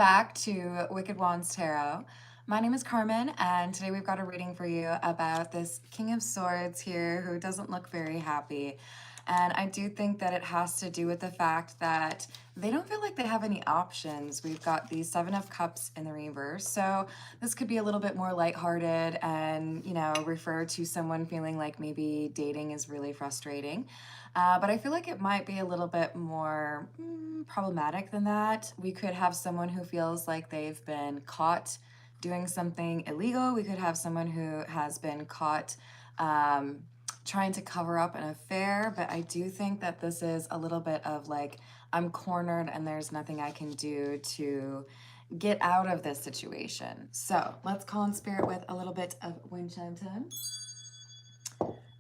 back to Wicked Wands Tarot. My name is Carmen, and today we've got a reading for you about this King of Swords here who doesn't look very happy. And I do think that it has to do with the fact that they don't feel like they have any options. We've got the Seven of Cups in the reverse, so this could be a little bit more lighthearted and, refer to someone feeling like maybe dating is really frustrating. But I feel like it might be a little bit more problematic than that. We could have someone who feels like they've been caught doing something illegal. We could have someone who has been caught trying to cover up an affair. But I do think that this is a little bit of like, I'm cornered and there's nothing I can do to get out of this situation. So let's call in spirit with a little bit of wind chime time.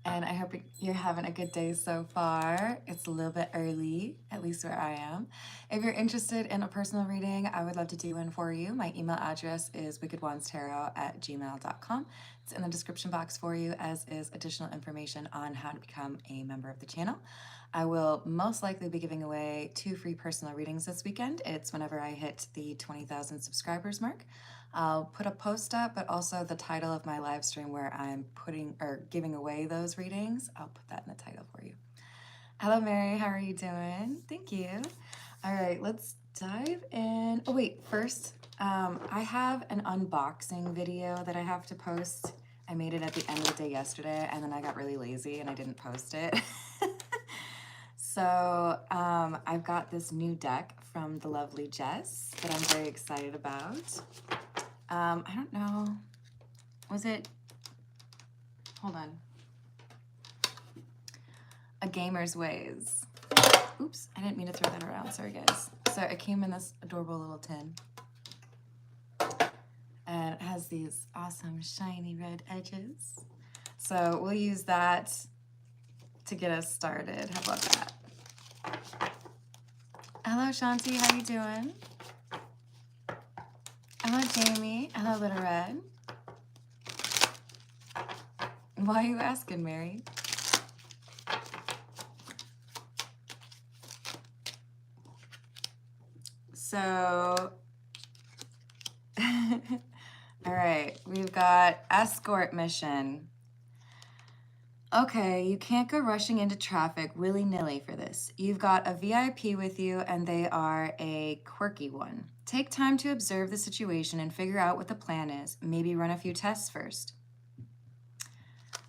And I hope you're having a good day so far. It's a little bit early, at least where I am. If you're interested in a personal reading, I would love to do one for you. My email address is wickedwandstarot@gmail.com. It's in the description box for you, as is additional information on how to become a member of the channel. I will most likely be giving away 2 free personal readings this weekend. It's whenever I hit the 20,000 subscribers mark. I'll put a post up, but also the title of my live stream where I'm giving away those readings. I'll put that in the title for you. Hello, Mary. How are you doing? Thank you. All right, let's dive in. Oh, wait, first, I have an unboxing video that I have to post. I made it at the end of the day yesterday, and then I got really lazy and I didn't post it. So I've got this new deck from the lovely Jess that I'm very excited about. I don't know, hold on. A Gamer's Ways. Oops, I didn't mean to throw that around, sorry guys. So it came in this adorable little tin. And it has these awesome shiny red edges. So we'll use that to get us started. How about that? Hello, Shanti, how you doing? Hello, Jamie. Hello, Little Red. Why are you asking, Mary? So, all right, we've got escort mission. Okay, you can't go rushing into traffic willy-nilly for this. You've got a VIP with you, and they are a quirky one. Take time to observe the situation and figure out what the plan is. Maybe run a few tests first.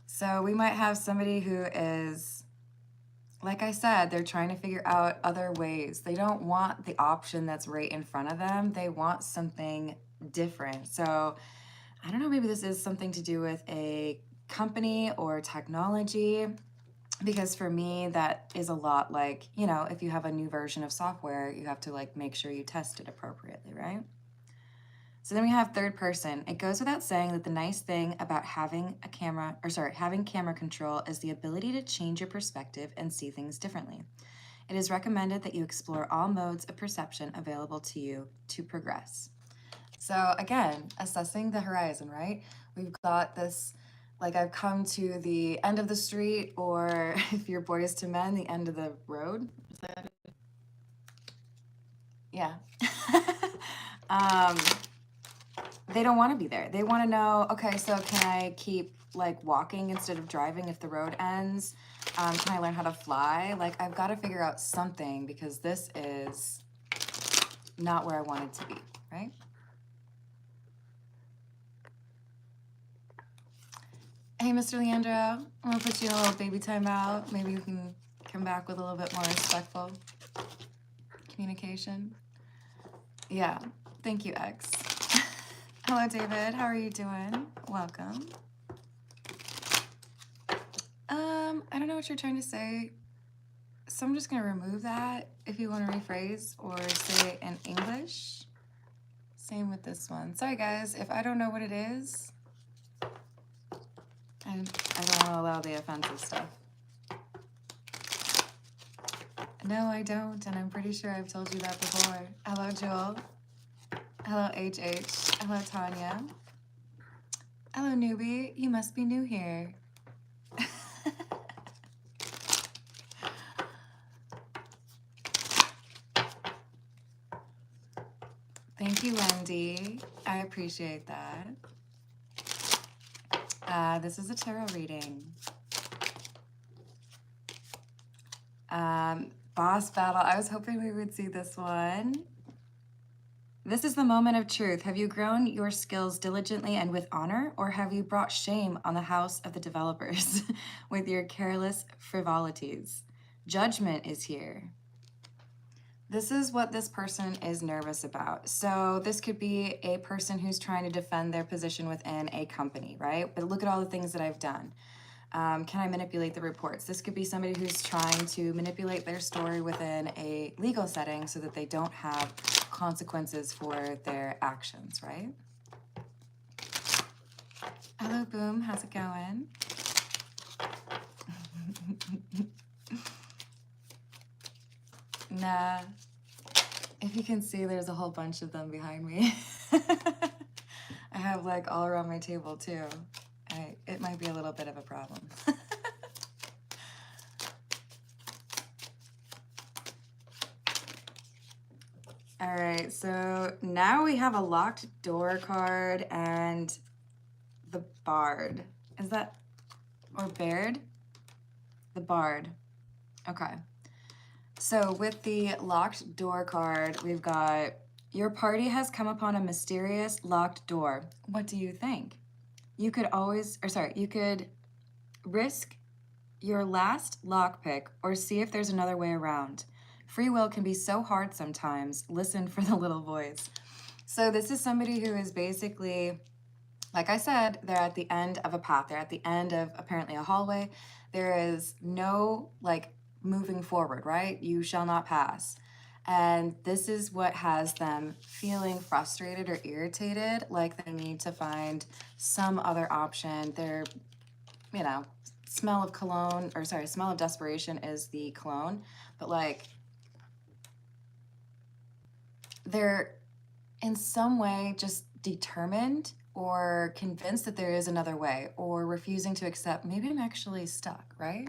So we might have somebody who is, like I said, they're trying to figure out other ways. They don't want the option that's right in front of them. They want something different. So I don't know, maybe this is something to do with a company or technology, because for me that is a lot like, if you have a new version of software, you have to like make sure you test it appropriately, right? So then we have third person. It goes without saying that the nice thing about having camera control is the ability to change your perspective and see things differently. It is recommended that you explore all modes of perception available to you to progress. So again, assessing the horizon, right? We've got this, like I've come to the end of the street, or if you're Boys to Men, the end of the road. Is that it? Yeah. They don't want to be there. They want to know, okay, so can I keep like walking instead of driving if the road ends? Can I learn how to fly? Like I've got to figure out something, because this is not where I wanted to be, right? Hey, Mr. Leandro, I'm gonna put you in a little baby timeout. Maybe you can come back with a little bit more respectful communication. Yeah, thank you, X. Hello, David, how are you doing? Welcome. I don't know what you're trying to say, so I'm just gonna remove that if you want to rephrase or say it in English. Same with this one. Sorry, guys, if I don't know what it is, I don't want to allow the offensive stuff. No, I don't, and I'm pretty sure I've told you that before. Hello, Joel. Hello, HH. Hello, Tanya. Hello, newbie. You must be new here. Thank you, Wendy. I appreciate that. This is a tarot reading. Boss battle. I was hoping we would see this one. This is the moment of truth. Have you grown your skills diligently and with honor, or have you brought shame on the house of the developers with your careless frivolities? Judgment is here. This is what this person is nervous about. So this could be a person who's trying to defend their position within a company, right? But look at all the things that I've done. Can I manipulate the reports? This could be somebody who's trying to manipulate their story within a legal setting so that they don't have consequences for their actions, right? Hello, Boom. How's it going? Nah. If you can see, there's a whole bunch of them behind me. I have like all around my table too. It might be a little bit of a problem. All right, so now we have a locked door card and the Bard. Is that, or Baird? The Bard. Okay. So with the locked door card, we've got, your party has come upon a mysterious locked door. What do you think? You could you could risk your last lockpick or see if there's another way around. Free will can be so hard sometimes. Listen for the little voice. So this is somebody who is basically, like I said, they're at the end of a path. They're at the end of apparently a hallway. There is no like moving forward, right? You shall not pass. And this is what has them feeling frustrated or irritated, like they need to find some other option. They're, you know, smell of desperation is the cologne, but like they're in some way just determined or convinced that there is another way, or refusing to accept, maybe I'm actually stuck, right?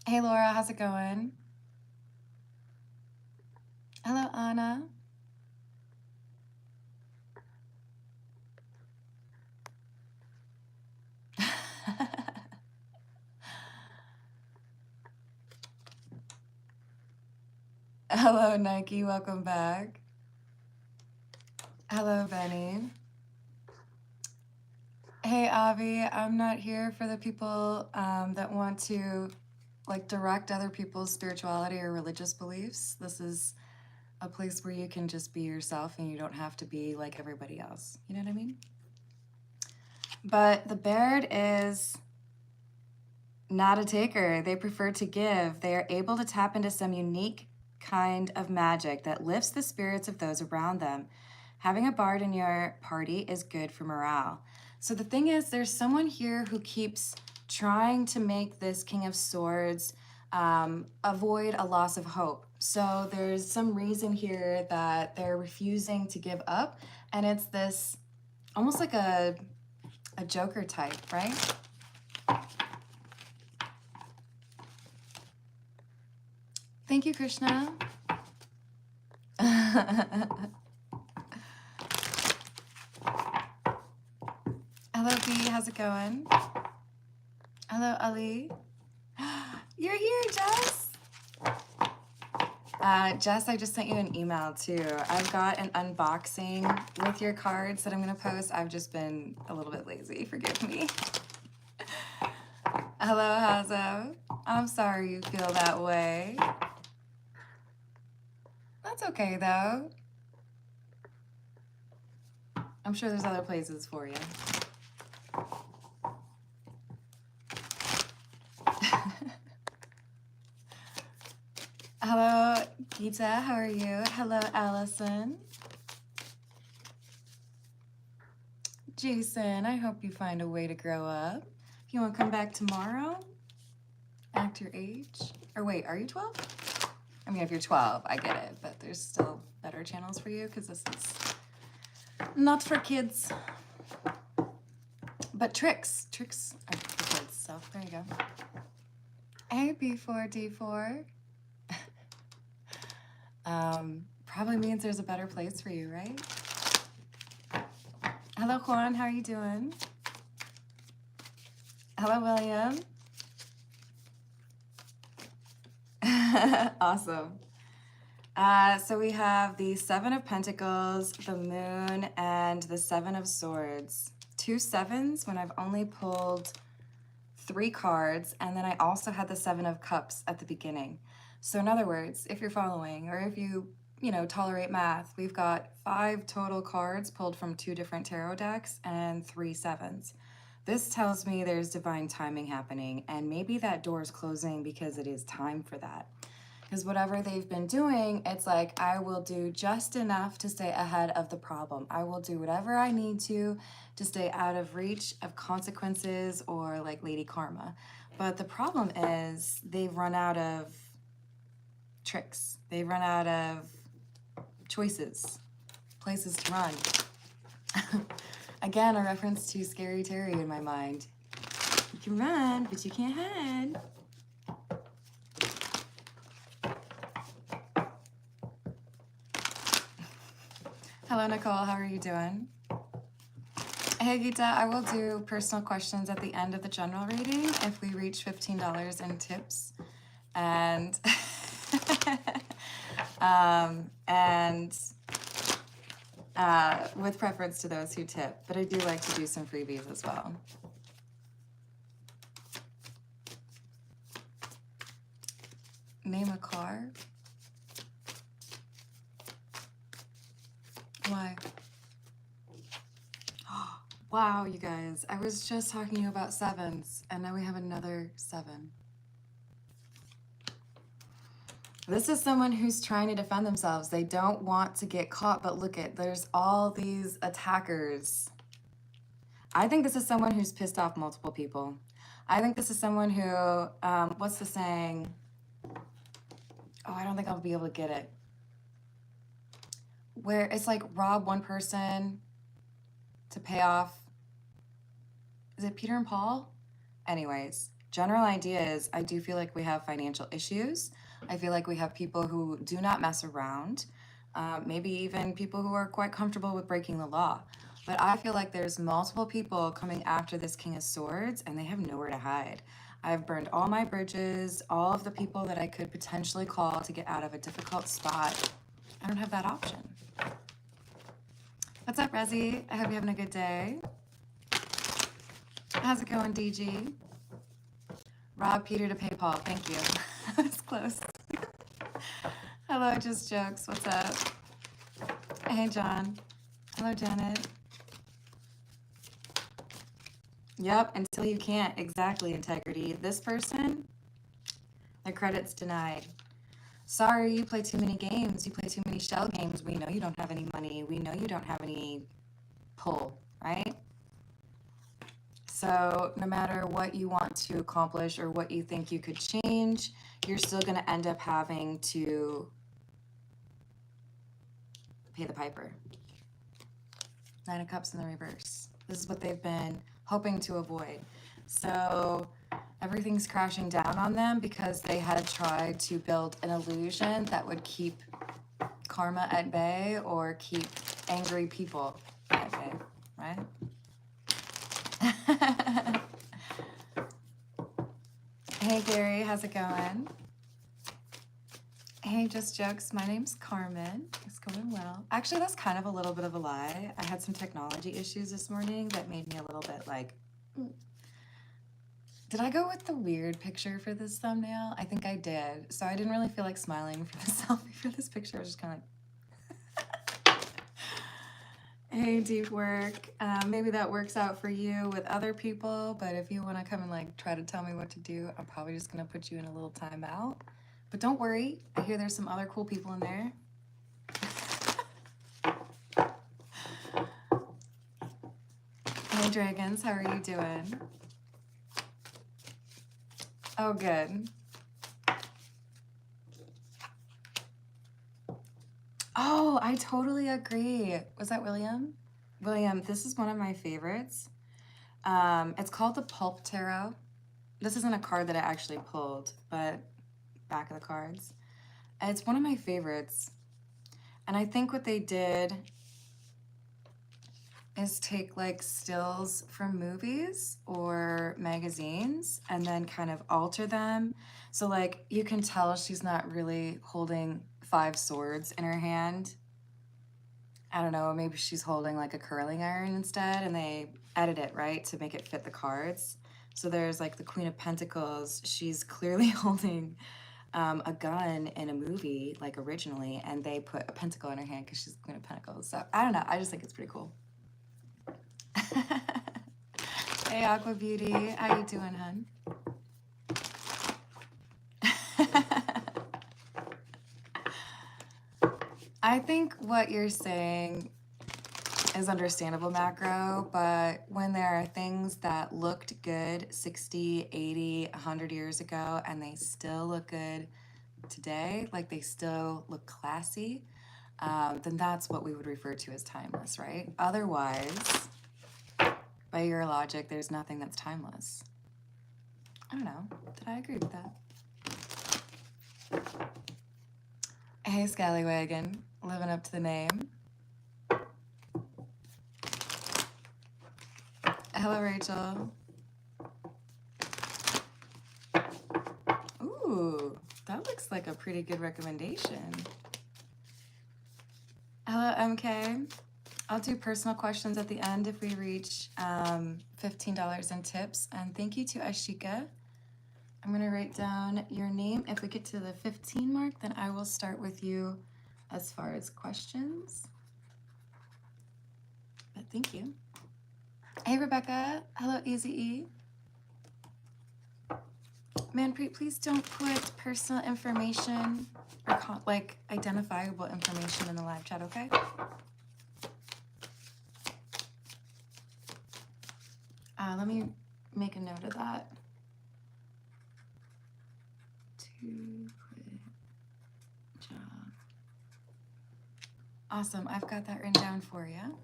Hey Laura, how's it going? Hello, Anna. Hello, Nike, welcome back. Hello, Benny. Hey, Avi, I'm not here for the people that want to like direct other people's spirituality or religious beliefs. This is a place where you can just be yourself and you don't have to be like everybody else. You know what I mean? But the Baird is not a taker. They prefer to give. They are able to tap into some unique kind of magic that lifts the spirits of those around them. Having a bard in your party is good for morale. So the thing is, there's someone here who keeps trying to make this King of Swords avoid a loss of hope. So there's some reason here that they're refusing to give up, and it's this almost like a Joker type, right? Thank you, Krishna. Hello, B. How's it going? Hello, Ali. You're here, Jess. Jess, I just sent you an email too. I've got an unboxing with your cards that I'm going to post. I've just been a little bit lazy. Forgive me. Hello, Hazo. I'm sorry you feel that way. That's okay, though. I'm sure there's other places for you. Hello, Gita. How are you? Hello, Allison. Jason, I hope you find a way to grow up. If you want to come back tomorrow, act your age. Or wait, are you 12? I mean, if you're 12, I get it, but there's still better channels for you because this is not for kids. But tricks are for kids, so there you go. Hey, B4D4. probably means there's a better place for you, right? Hello, Juan. How are you doing? Hello, William. Awesome. So we have the Seven of Pentacles, the Moon, and the Seven of Swords. 2 sevens when I've only pulled 3 cards, and then I also had the Seven of Cups at the beginning. So in other words, if you're following, or if you tolerate math, we've got 5 total cards pulled from 2 different tarot decks and 3 sevens. This tells me there's divine timing happening, and maybe that door is closing because it is time for that. Because whatever they've been doing, it's like, I will do just enough to stay ahead of the problem. I will do whatever I need to stay out of reach of consequences or like Lady Karma. But the problem is they've run out of tricks. They've run out of choices, places to run. Again, a reference to Scary Terry in my mind. You can run, but you can't hide. Hello, Nicole. How are you doing? Hey, Gita. I will do personal questions at the end of the general reading if we reach $15 in tips. And with preference to those who tip. But I do like to do some freebies as well. Name a car. Why? Wow, you guys. I was just talking to you about sevens, and now we have another 7. This is someone who's trying to defend themselves. They don't want to get caught, but look at, there's all these attackers. I think this is someone who's pissed off multiple people. I think this is someone who, what's the saying? Oh, I don't think I'll be able to get it. Where it's like rob one person to pay off. Is it Peter and Paul? Anyways, general idea is I do feel like we have financial issues. I feel like we have people who do not mess around. Maybe even people who are quite comfortable with breaking the law. But I feel like there's multiple people coming after this King of Swords, and they have nowhere to hide. I've burned all my bridges, all of the people that I could potentially call to get out of a difficult spot. I don't have that option. What's up, Rezi? I hope you're having a good day. How's it going, DG? Rob Peter to pay Paul. Thank you. That's close. Hello, Just Jokes. What's up? Hey, John. Hello, Janet. Yep, until you can't. Exactly, Integrity. This person, their credit's denied. Sorry, you play too many games. You play too many shell games. We know you don't have any money. We know you don't have any pull, right? So no matter what you want to accomplish or what you think you could change, you're still going to end up having to pay the piper. 9 of Cups in the reverse. This is what they've been hoping to avoid. So everything's crashing down on them because they had tried to build an illusion that would keep karma at bay or keep angry people at bay, right? Hey, Gary, how's it going? Hey, Just Jokes. My name's Carmen. It's going well. Actually, that's kind of a little bit of a lie. I had some technology issues this morning that made me a little bit like... Did I go with the weird picture for this thumbnail? I think I did. So I didn't really feel like smiling for the selfie for this picture. I was just kind of like... Hey, Deep Work. Maybe that works out for you with other people, but if you want to come and like try to tell me what to do, I'm probably just going to put you in a little timeout. But don't worry. I hear there's some other cool people in there. Hey, Dragons. How are you doing? Oh, good. Oh, I totally agree. Was that William? William, this is one of my favorites. It's called the Pulp Tarot. This isn't a card that I actually pulled, but back of the cards. It's one of my favorites. And I think what they did is take like stills from movies or magazines and then kind of alter them. So like you can tell she's not really holding 5 swords in her hand. I don't know, maybe she's holding like a curling iron instead, and they edit it, right, to make it fit the cards. So there's like the Queen of Pentacles. She's clearly holding a gun in a movie, like originally, and they put a pentacle in her hand because she's the Queen of Pentacles. So I don't know. I just think it's pretty cool. Hey, Aqua Beauty. How you doing, hun? I think what you're saying is understandable, macro, but when there are things that looked good 60, 80, 100 years ago and they still look good today, like they still look classy, then that's what we would refer to as timeless, right? Otherwise, by your logic, there's nothing that's timeless. I don't know. Did I agree with that? Hey, Scallywagon. Living up to the name. Hello, Rachel. Ooh, that looks like a pretty good recommendation. Hello, MK. I'll do personal questions at the end if we reach $15 in tips. And thank you to Ashika. I'm going to write down your name. If we get to the 15 mark, then I will start with you as far as questions. But thank you. Hey, Rebecca. Hello, Easy E. Manpreet, please don't put personal information or like identifiable information in the live chat, okay? Let me make a note of that. To quit job. Awesome. I've got that written down for you.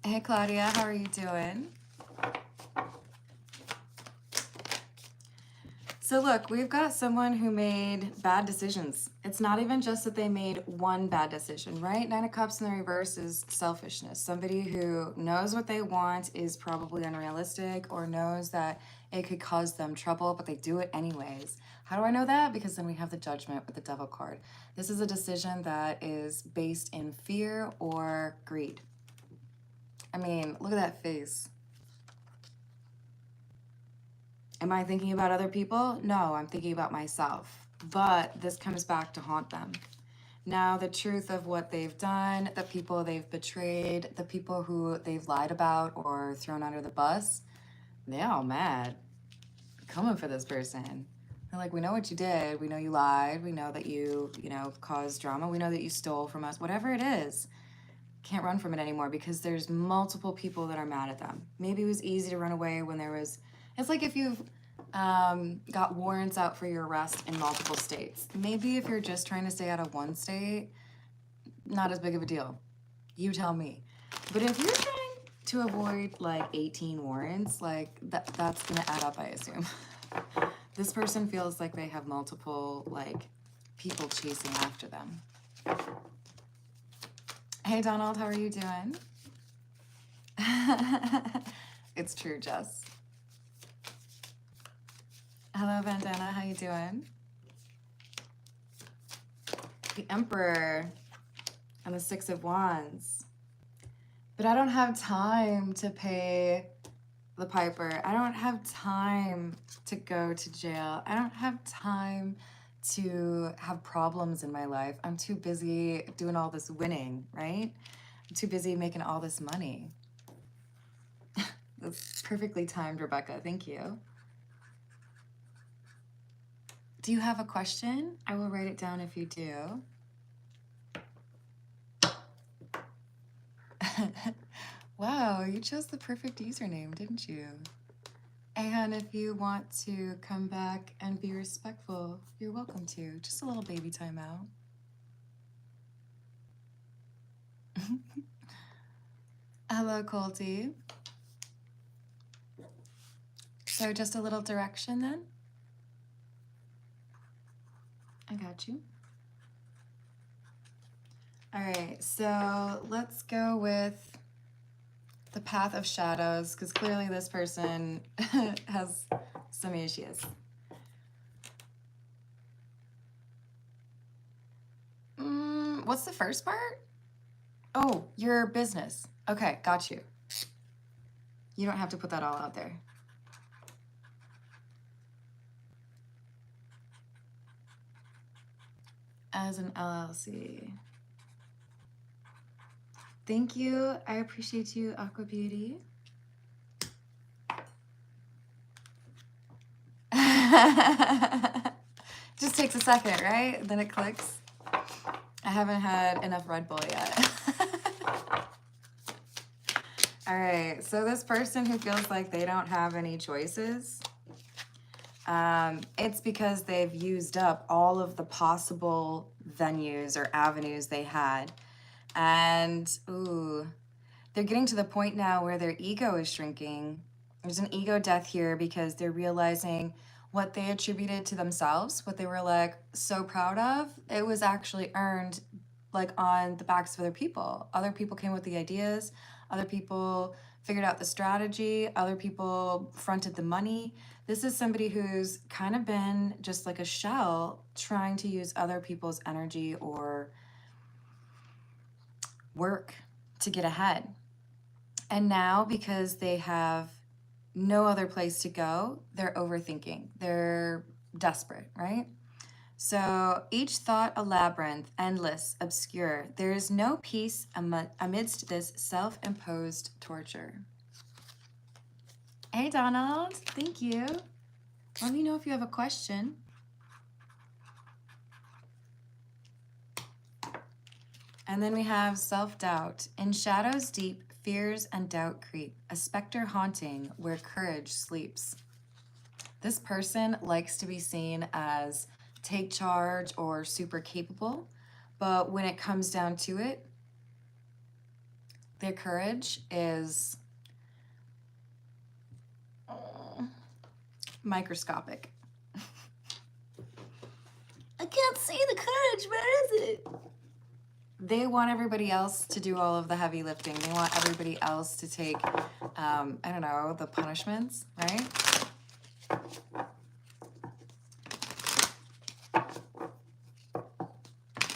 Hey, Claudia. How are you doing? So look, we've got someone who made bad decisions. It's not even just that they made one bad decision, right? 9 of Cups in the reverse is selfishness. Somebody who knows what they want is probably unrealistic or knows that it could cause them trouble, but they do it anyways. How do I know that? Because then we have the Judgment with the Devil card. This is a decision that is based in fear or greed. I mean, look at that face. Am I thinking about other people? No, I'm thinking about myself. But this comes back to haunt them. Now, the truth of what they've done, the people they've betrayed, the people who they've lied about or thrown under the bus, they're all mad. Coming for this person. They're like, we know what you did. We know you lied. We know that you caused drama. We know that you stole from us. Whatever it is, can't run from it anymore because there's multiple people that are mad at them. Maybe it was easy to run away when there was... It's like if you've got warrants out for your arrest in multiple states. Maybe if you're just trying to stay out of one state, not as big of a deal. You tell me. But if you're trying to avoid like 18 warrants, like that's gonna add up, I assume. This person feels like they have multiple like people chasing after them. Hey Donald, how are you doing? It's true, Jess. Hello, Vandana. How you doing? The Emperor and the 6 of Wands. But I don't have time to pay the piper. I don't have time to go to jail. I don't have time to have problems in my life. I'm too busy doing all this winning, right? I'm too busy making all this money. That's perfectly timed, Rebecca. Thank you. Do you have a question? I will write it down if you do. Wow, you chose the perfect username, didn't you? And if you want to come back and be respectful, you're welcome to. Just a little baby timeout. Hello, Colty. So just a little direction then? I got you. All right, so let's go with the path of shadows, because clearly this person has some issues. What's the first part? Oh, your business. Okay, got you. You don't have to put that all out there. As an LLC. Thank you. I appreciate you, Aqua Beauty. Just takes a second, right? Then it clicks. I haven't had enough Red Bull yet. All right, so this person who feels like they don't have any choices, it's because they've used up all of the possible venues or avenues they had. And, ooh, they're getting to the point now where their ego is shrinking. There's an ego death here because they're realizing what they attributed to themselves, what they were like so proud of, it was actually earned like on the backs of other people. Other people came with the ideas, other people figured out the strategy, other people fronted the money. This is somebody who's kind of been just like a shell trying to use other people's energy or work to get ahead. And now, because they have no other place to go, they're overthinking. They're desperate, right? So each thought a labyrinth, endless, obscure. There is no peace amidst this self-imposed torture. Hey, Donald. Thank you. Let me know if you have a question. And then we have self-doubt. In shadows deep, fears and doubt creep, a specter haunting where courage sleeps. This person likes to be seen as take charge or super capable, but when it comes down to it, their courage is microscopic. I can't see the courage, where is it? They want everybody else to do all of the heavy lifting. They want everybody else to take, I don't know, the punishments, right?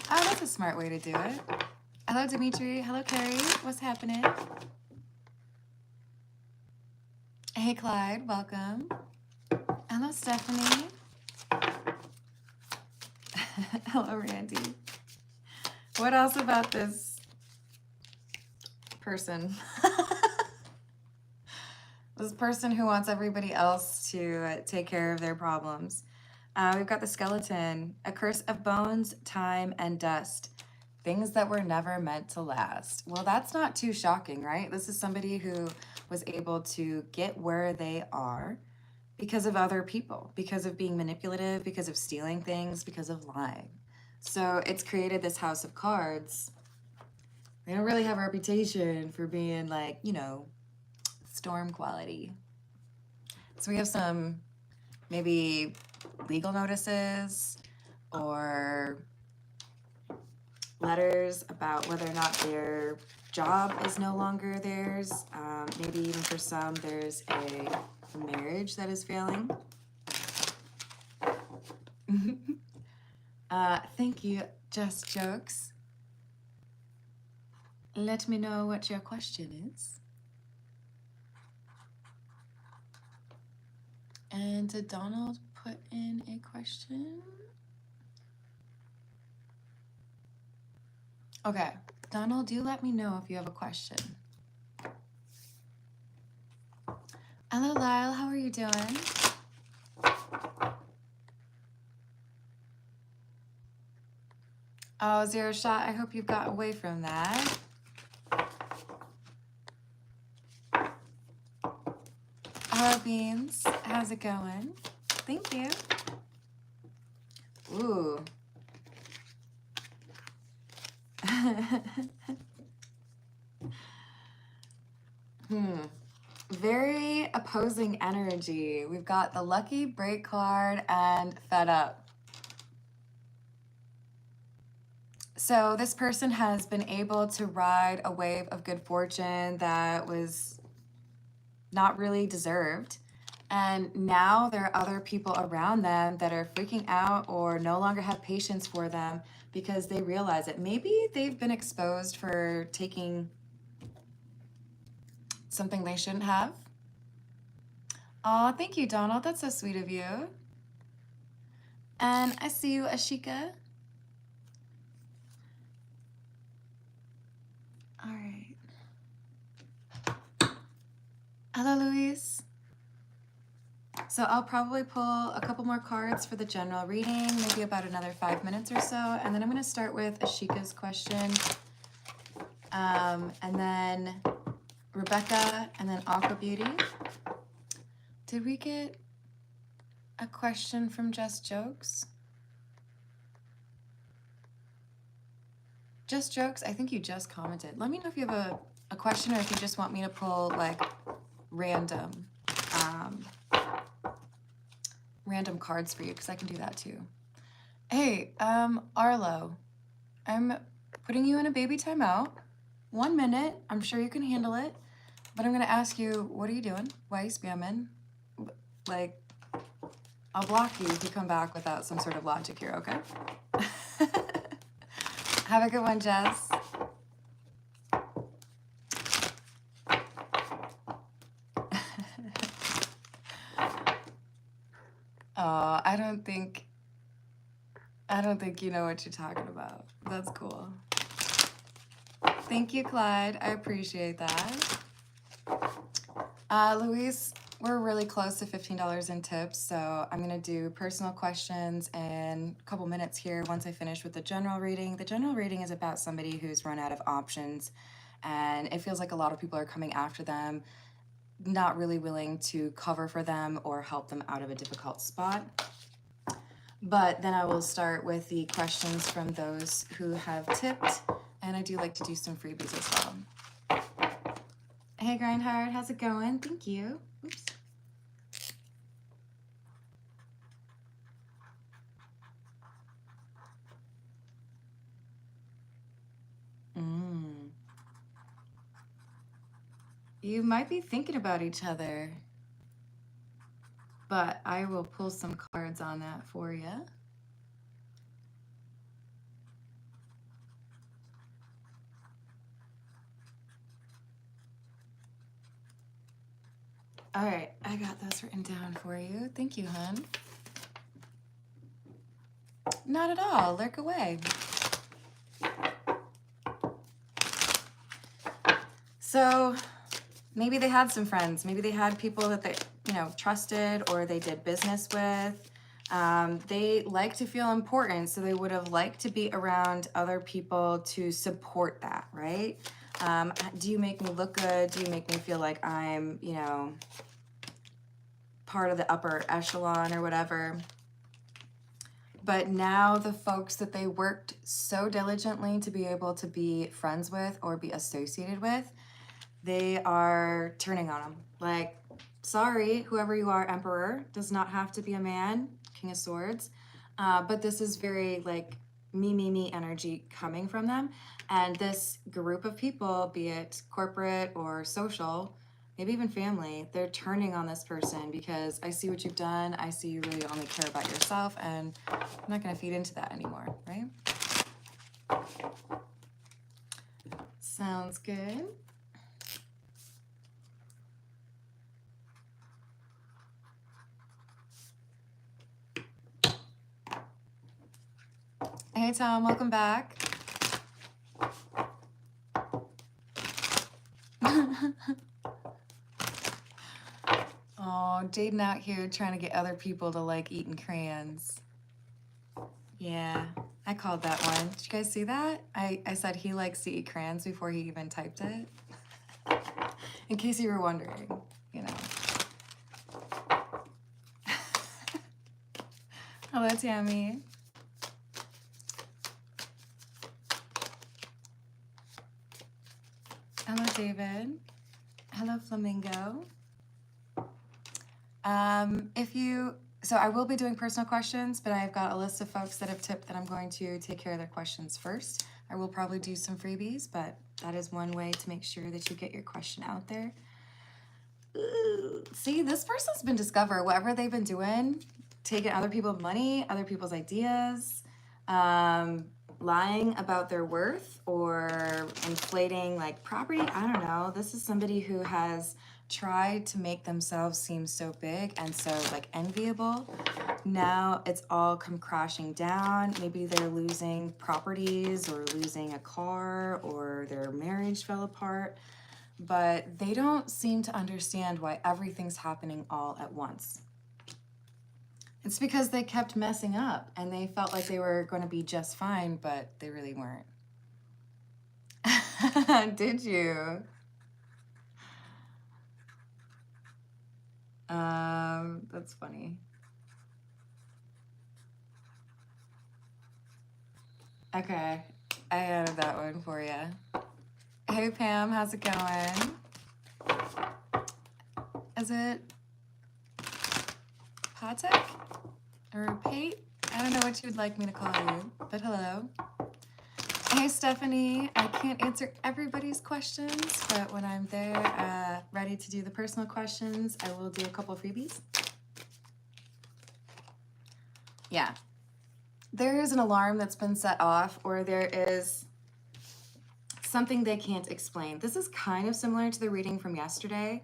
Oh, that's a smart way to do it. Hello, Dimitri. Hello, Carrie. What's happening? Hey, Clyde. Welcome. Hello, Stephanie. Hello, Randy. What else about this person? This person who wants everybody else to take care of their problems. We've got the skeleton, a curse of bones, time, and dust. Things that were never meant to last. Well, that's not too shocking, right? This is somebody who was able to get where they are because of other people, because of being manipulative, because of stealing things, because of lying. So it's created this house of cards. They don't really have a reputation for being like, you know, storm quality. So we have some maybe legal notices or letters about whether or not their job is no longer theirs. Maybe even for some, there's a marriage that is failing. Thank you, Just Jokes. Let me know what your question is. And did Donald put in a question? Okay, Donald, do let me know if you have a question. Hello, Lyle. How are you doing? Oh, Zero Shot, I hope you've got away from that. Hello, Beans. How's it going? Thank you. Ooh. Very opposing energy. We've got the Lucky Break card and Fed Up. So this person has been able to ride a wave of good fortune that was not really deserved. And now there are other people around them that are freaking out or no longer have patience for them because they realize it. Maybe they've been exposed for taking something they shouldn't have. Oh, thank you, Donald. That's so sweet of you. And I see you, Ashika. All right. Hello, Luis. So I'll probably pull a couple more cards for the general reading, maybe about another 5 minutes or so. And then I'm going to start with Ashika's question. And then Rebecca, and then Aqua Beauty. Did we get a question from Just Jokes? Just Jokes, I think you just commented. Let me know if you have a question or if you just want me to pull like random cards for you, because I can do that too. Hey, Arlo, I'm putting you in a baby timeout. 1 minute, I'm sure you can handle it, but I'm gonna ask you, what are you doing? Why are you spamming? Like, I'll block you if you come back without some sort of logic here, okay? Have a good one, Jess. Oh, I don't think you know what you're talking about. That's cool. Thank you, Clyde. I appreciate that. Luis, we're really close to $15 in tips, so I'm gonna do personal questions in a couple minutes here once I finish with the general reading. The general reading is about somebody who's run out of options, and it feels like a lot of people are coming after them, not really willing to cover for them or help them out of a difficult spot. But then I will start with the questions from those who have tipped, and I do like to do some freebies as well. Hey, Grindhard, how's it going? Thank you. Oops. You might be thinking about each other, but I will pull some cards on that for you. All right, I got those written down for you. Thank you, hon. Not at all. Lurk away. So maybe they had some friends. Maybe they had people that they, trusted or they did business with. They like to feel important, so they would have liked to be around other people to support that, right? Do you make me look good? Do you make me feel like I'm, part of the upper echelon or whatever? But now the folks that they worked so diligently to be able to be friends with or be associated with, they are turning on them. Like, sorry, whoever you are, Emperor, does not have to be a man, King of Swords. But this is very like me energy coming from them. And this group of people, be it corporate or social, maybe even family, they're turning on this person because I see what you've done. I see you really only care about yourself, and I'm not going to feed into that anymore, right? Sounds good. Hey, Tom, welcome back. Oh, Jaden out here trying to get other people to like eating crayons. Yeah, I called that one. Did you guys see that? I said he likes to eat crayons before he even typed it. In case you were wondering, Hello, Tammy. Hello, David. Hello, Flamingo. If you So I will be doing personal questions, but I've got a list of folks that have tipped that I'm going to take care of their questions first. I will probably do some freebies, but that is one way to make sure that you get your question out there. Ooh, see, this person's been discovered. Whatever they've been doing, taking other people's money, other people's ideas, lying about their worth or inflating like property. I don't know. This is somebody who has tried to make themselves seem so big and so like enviable. Now it's all come crashing down. Maybe they're losing properties or losing a car or their marriage fell apart, but they don't seem to understand why everything's happening all at once. It's because they kept messing up and they felt like they were going to be just fine, but they really weren't. Did you? That's funny. Okay, I added that one for you. Hey Pam, how's it going? Is it Patek or Pate? I don't know what you would like me to call you, but hello. Hey Stephanie, I can't answer everybody's questions, but when I'm there ready to do the personal questions, I will do a couple of freebies. Yeah. There is an alarm that's been set off, or there is something they can't explain. This is kind of similar to the reading from yesterday,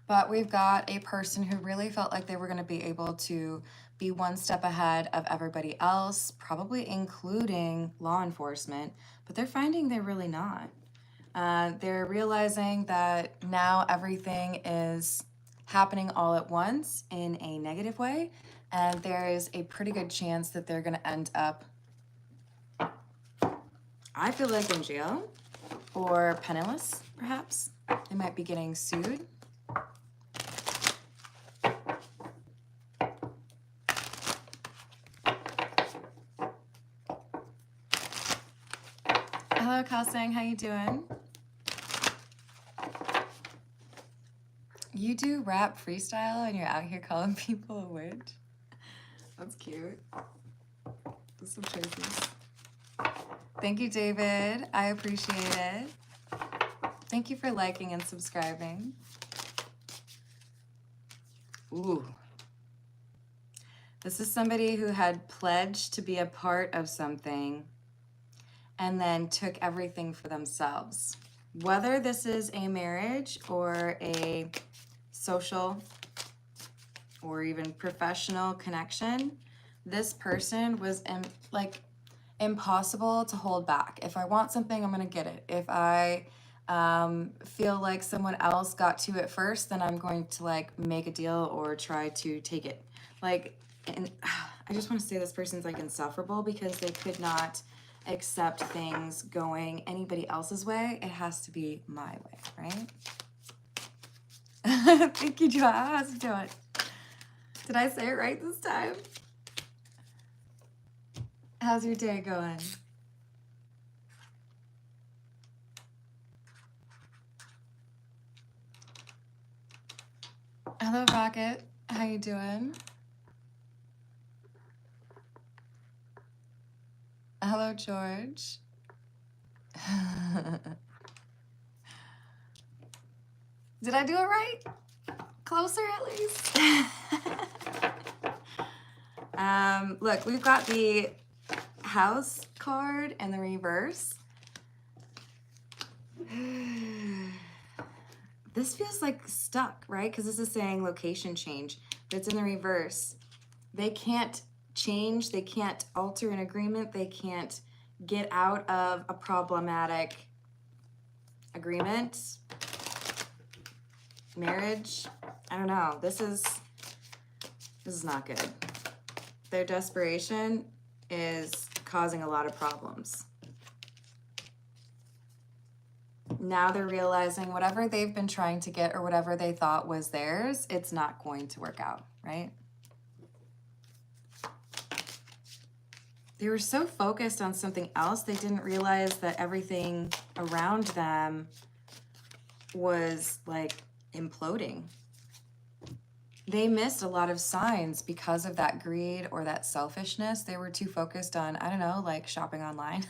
but we've got a person who really felt like they were going to be able to be one step ahead of everybody else, probably including law enforcement, but they're finding they're really not. They're realizing that now everything is happening all at once in a negative way, and there is a pretty good chance that they're going to end up, I feel like, in jail or penniless, perhaps. They might be getting sued. Hello, Kalsang, how you doing? You do rap freestyle and you're out here calling people a witch? That's cute. That's some choices. Thank you, David. I appreciate it. Thank you for liking and subscribing. Ooh. This is somebody who had pledged to be a part of something and then took everything for themselves. Whether this is a marriage or a social or even professional connection, this person was impossible to hold back. If I want something, I'm gonna get it. If I feel like someone else got to it first, then I'm going to like make a deal or try to take it. Like, and I just want to say this person's like insufferable because they could not accept things going anybody else's way. It has to be my way, right? Thank you, Joa. How's it doing? Did I say it right this time? How's your day going? Hello, Rocket. How you doing? Hello, George. Did I do it right? Closer, at least. Look, we've got the house card and the reverse. This feels like stuck, right? Because this is saying location change, but it's in the reverse. They can't change, they can't alter an agreement, they can't get out of a problematic agreement, marriage. I don't know. This is not good. Their desperation is causing a lot of problems. Now they're realizing whatever they've been trying to get or whatever they thought was theirs, it's not going to work out, right? They were so focused on something else, they didn't realize that everything around them was like imploding. they missed a lot of signs because of that greed or that selfishness. They were too focused on, I don't know, like shopping online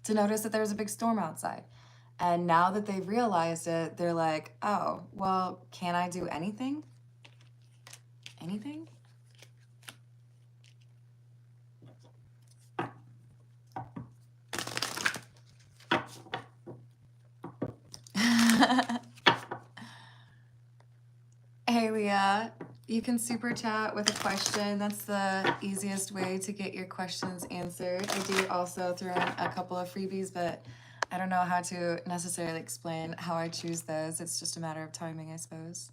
to notice that there was a big storm outside. And now that they've realized it, they're like, oh, well, can I do anything? Anything? Hey, Leah, you can super chat with a question. That's the easiest way to get your questions answered. I do also throw in a couple of freebies, but I don't know how to necessarily explain how I choose those. It's just a matter of timing, I suppose.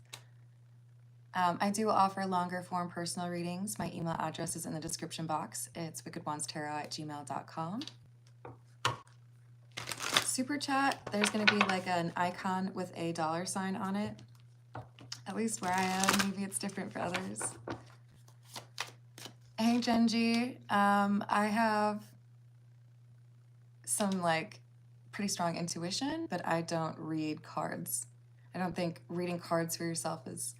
I do offer longer form personal readings. My email address is in the description box. It's wickedwandstarot@gmail.com. Super chat, there's going to be like an icon with a $sign on it. At least where I am, maybe it's different for others. Hey, Genji. I have some like pretty strong intuition, but I don't read cards. I don't think reading cards for yourself is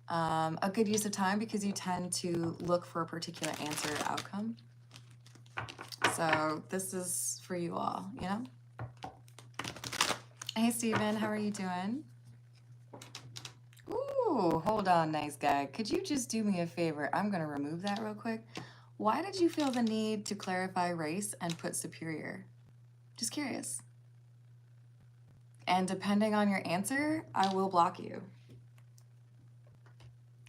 a good use of time because you tend to look for a particular answer or outcome. So this is for you all, you know? Hey, Steven, how are you doing? Ooh, hold on, nice guy. Could you just do me a favor? I'm going to remove that real quick. Why did you feel the need to clarify race and put superior? Just curious. And depending on your answer, I will block you.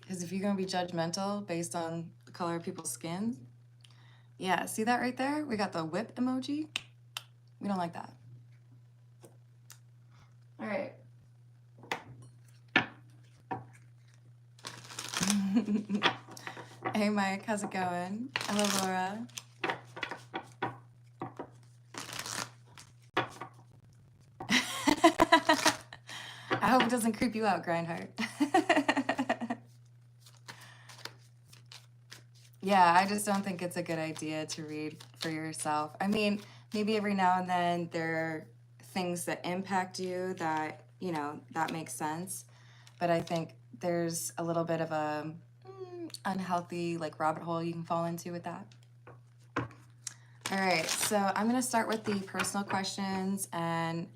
Because if you're going to be judgmental based on the color of people's skin, yeah, see that right there? We got the whip emoji. We don't like that. All right. Hey, Mike, how's it going? Hello, Laura. I hope it doesn't creep you out, Grindheart. Yeah, I just don't think it's a good idea to read for yourself. I mean, maybe every now and then there are things that impact you that, you know, that makes sense. But I think there's a little bit of a unhealthy like rabbit hole you can fall into with that. All right, so I'm going to start with the personal questions and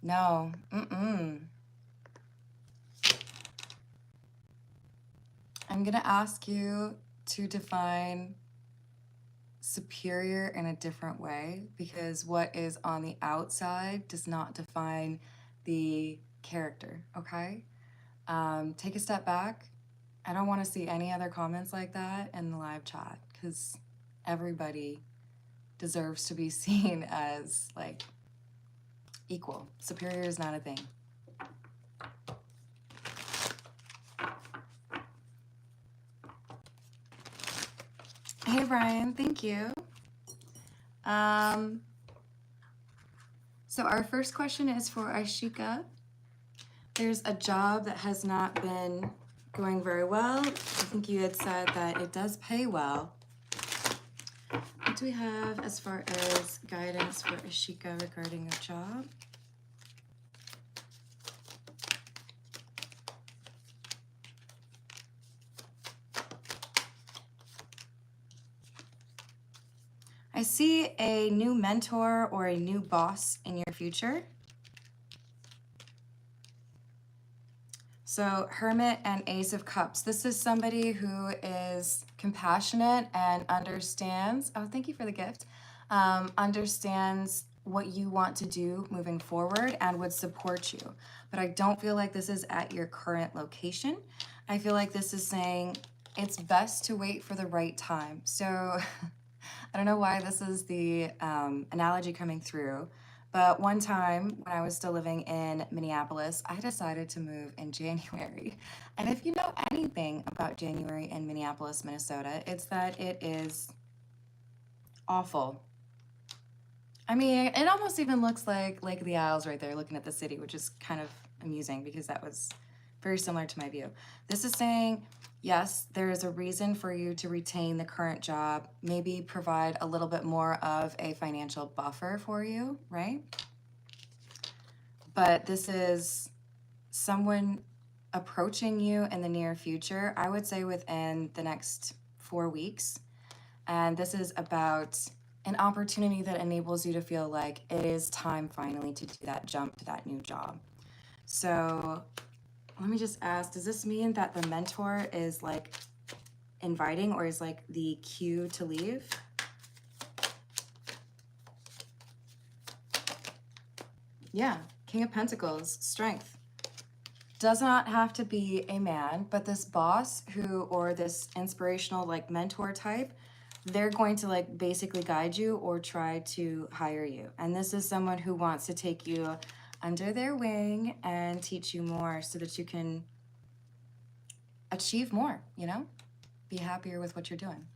no, I'm going to ask you to define superior in a different way because what is on the outside does not define the character, okay? Take a step back. I don't want to see any other comments like that in the live chat because everybody deserves to be seen as like equal. Superior is not a thing. Hey, Brian, thank you. So our first question is for Ashika. There's a job that has not been going very well. I think you had said that it does pay well. What do we have as far as guidance for Ashika regarding a job? I see a new mentor or a new boss in your future. So Hermit and Ace of Cups. This is somebody who is compassionate and understands, oh, thank you for the gift, understands what you want to do moving forward and would support you. But I don't feel like this is at your current location. I feel like this is saying it's best to wait for the right time. So I don't know why this is the analogy coming through, but one time when I was still living in Minneapolis, I decided to move in January. And if you know anything about January in Minneapolis, Minnesota, it's that it is awful. I mean, it almost even looks like Lake of the Isles right there looking at the city, which is kind of amusing because that was very similar to my view. This is saying, yes, there is a reason for you to retain the current job, maybe provide a little bit more of a financial buffer for you, right? But this is someone approaching you in the near future, I would say within the next 4 weeks. And this is about an opportunity that enables you to feel like it is time finally to do that jump to that new job. So let me just ask, does this mean that the mentor is like inviting or is like the cue to leave? Yeah, King of Pentacles, strength. Does not have to be a man, but this boss who, or this inspirational like mentor type, they're going to like basically guide you or try to hire you. And this is someone who wants to take you under their wing and teach you more so that you can achieve more, you know, be happier with what you're doing.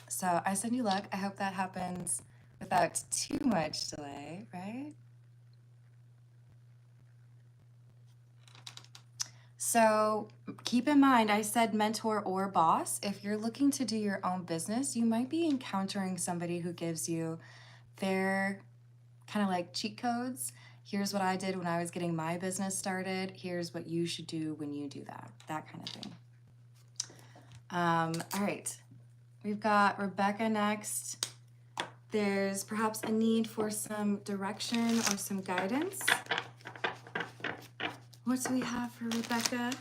So I send you luck. I hope that happens without too much delay, right? So keep in mind, I said mentor or boss. If you're looking to do your own business, you might be encountering somebody who gives you their kind of like cheat codes. Here's what I did when I was getting my business started. Here's what you should do when you do that. That kind of thing. All right. We've got Rebecca next. There's perhaps a need for some direction or some guidance. What do we have for Rebecca?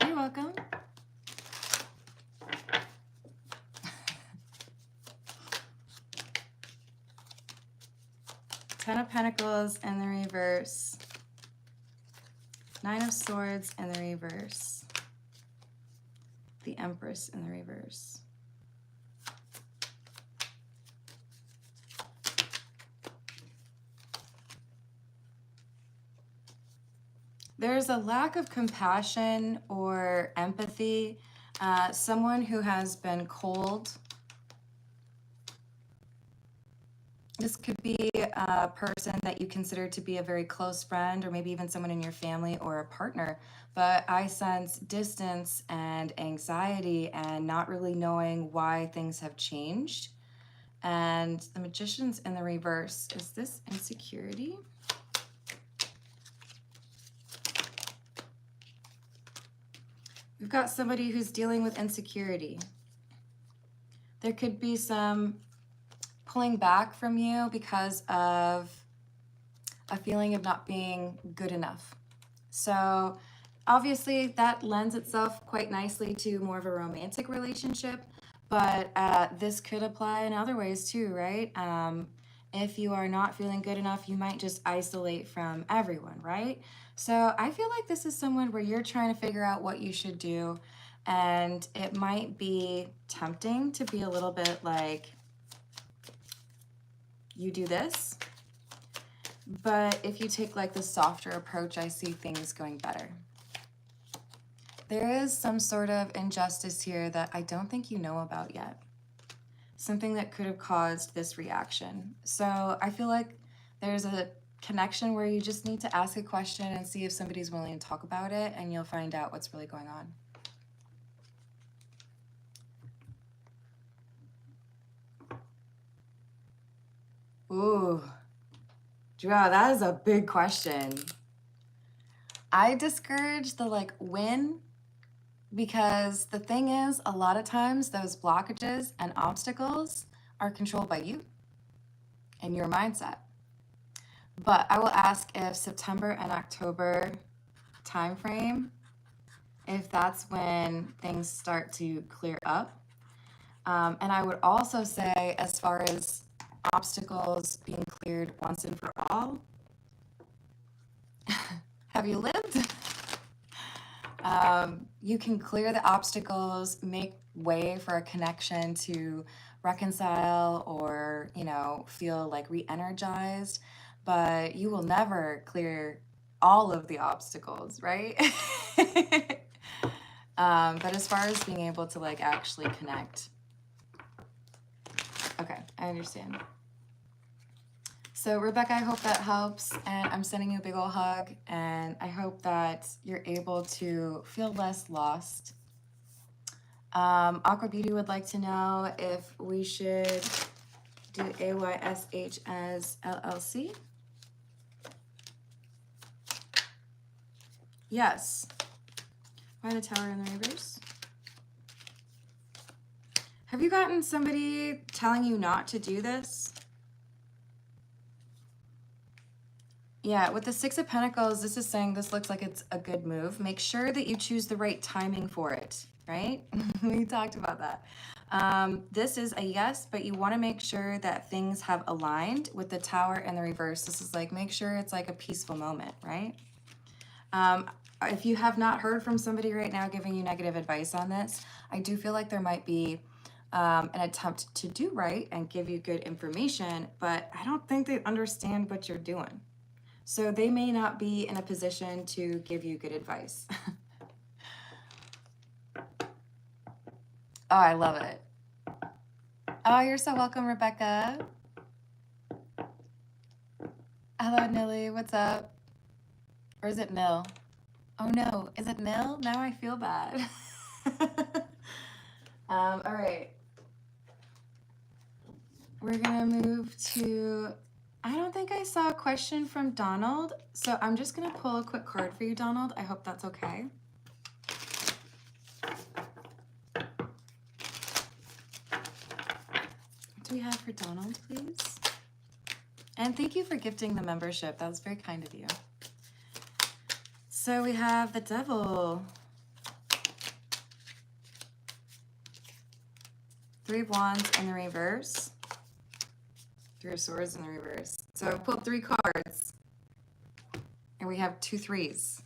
You're welcome. Ten of Pentacles in the reverse. Nine of Swords in the reverse. The Empress in the reverse. There's a lack of compassion or empathy. Someone who has been cold. This could be a person that you consider to be a very close friend or maybe even someone in your family or a partner. But I sense distance and anxiety and not really knowing why things have changed. And the Magician's in the reverse. Is this insecurity? We've got somebody who's dealing with insecurity. There could be some pulling back from you because of a feeling of not being good enough. So obviously that lends itself quite nicely to more of a romantic relationship, but this could apply in other ways too, right? If you are not feeling good enough, you might just isolate from everyone, right? So I feel like this is someone where you're trying to figure out what you should do, and it might be tempting to be a little bit like, you do this, but if you take like the softer approach, I see things going better. There is some sort of injustice here that I don't think you know about yet. Something that could have caused this reaction. So I feel like there's a connection where you just need to ask a question and see if somebody's willing to talk about it, and you'll find out what's really going on. Ooh, wow, that is a big question. I discourage the like win, because the thing is, a lot of times those blockages and obstacles are controlled by you and your mindset. But I will ask if September and October timeframe, if that's when things start to clear up. And I would also say, as far as obstacles being cleared once and for all, have you lived? You can clear the obstacles, make way for a connection to reconcile or, you know, feel like re-energized, but you will never clear all of the obstacles, right? But as far as being able to like actually connect. Okay, I understand. So Rebecca, I hope that helps, and I'm sending you a big ol' hug, and I hope that you're able to feel less lost. Aqua Beauty would like to know if we should do AYSH as LLC. Yes. Why the Tower in the reverse? Have you gotten somebody telling you not to do this? Yeah, with the Six of Pentacles, this is saying this looks like it's a good move. Make sure that you choose the right timing for it, right? We talked about that. This is a yes, but you want to make sure that things have aligned with the Tower and the reverse. This is like, make sure it's like a peaceful moment, right? If you have not heard from somebody right now giving you negative advice on this, I do feel like there might be an attempt to do right and give you good information, but I don't think they understand what you're doing. So they may not be in a position to give you good advice. Oh, I love it. Oh, you're so welcome, Rebecca. Hello, Nilly. What's up? Or is it Nil? Oh no, is it Nil? Now I feel bad. All right. We're gonna move to, I don't think I saw a question from Donald, so I'm just gonna pull a quick card for you, Donald. I hope that's okay. What do we have for Donald, please? And thank you for gifting the membership. That was very kind of you. So we have the Devil. Three of Wands in the reverse. Three of Swords in the reverse. So I pulled 3 cards. And we have 2 threes.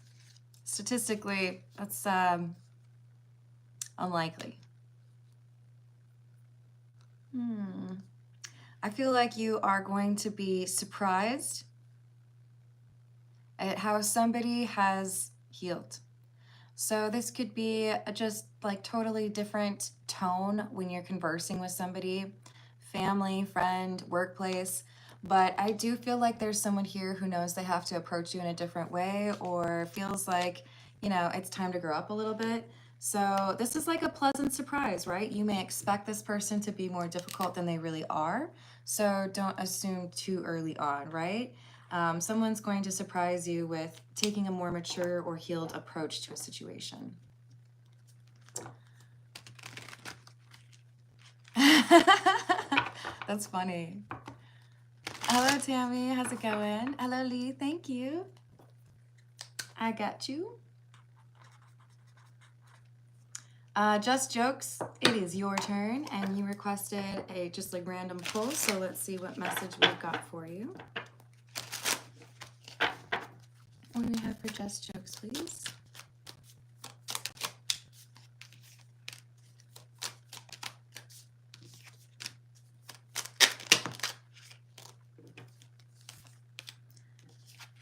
Statistically, that's unlikely. I feel like you are going to be surprised at how somebody has healed. So this could be a just like totally different tone when you're conversing with somebody, family, friend, workplace. But I do feel like there's someone here who knows they have to approach you in a different way, or feels like, you know, it's time to grow up a little bit. So this is like a pleasant surprise, right? You may expect this person to be more difficult than they really are. So don't assume too early on, right? Someone's going to surprise you with taking a more mature or healed approach to a situation. That's funny. Hello, Tammy. How's it going? Hello, Lee. Thank you. I got you. Just Jokes, it is your turn, and you requested a just like random pull, so let's see what message we've got for you. What do we have for Just Jokes, please?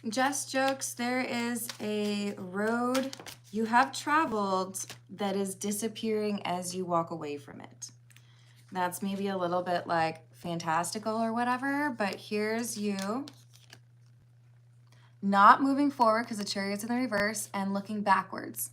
Just Jokes, there is a road you have traveled that is disappearing as you walk away from it. That's maybe a little bit like fantastical or whatever, but here's you not moving forward because the Chariot's in the reverse and looking backwards.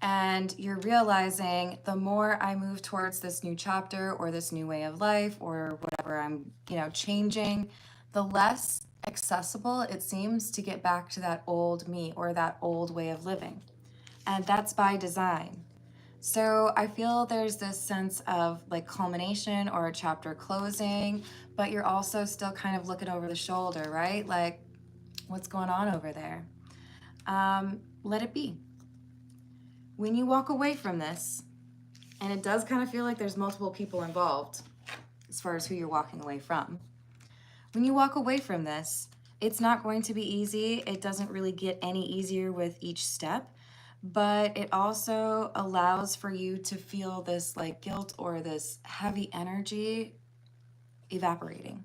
And you're realizing the more I move towards this new chapter or this new way of life or whatever I'm, you know, changing, the less accessible it seems to get back to that old me or that old way of living. And that's by design. So I feel there's this sense of like culmination or a chapter closing, but you're also still kind of looking over the shoulder, right? Like, what's going on over there? Let it be. When you walk away from this, and it does kind of feel like there's multiple people involved as far as who you're walking away from. When you walk away from this, it's not going to be easy. It doesn't really get any easier with each step, but it also allows for you to feel this like guilt or this heavy energy evaporating.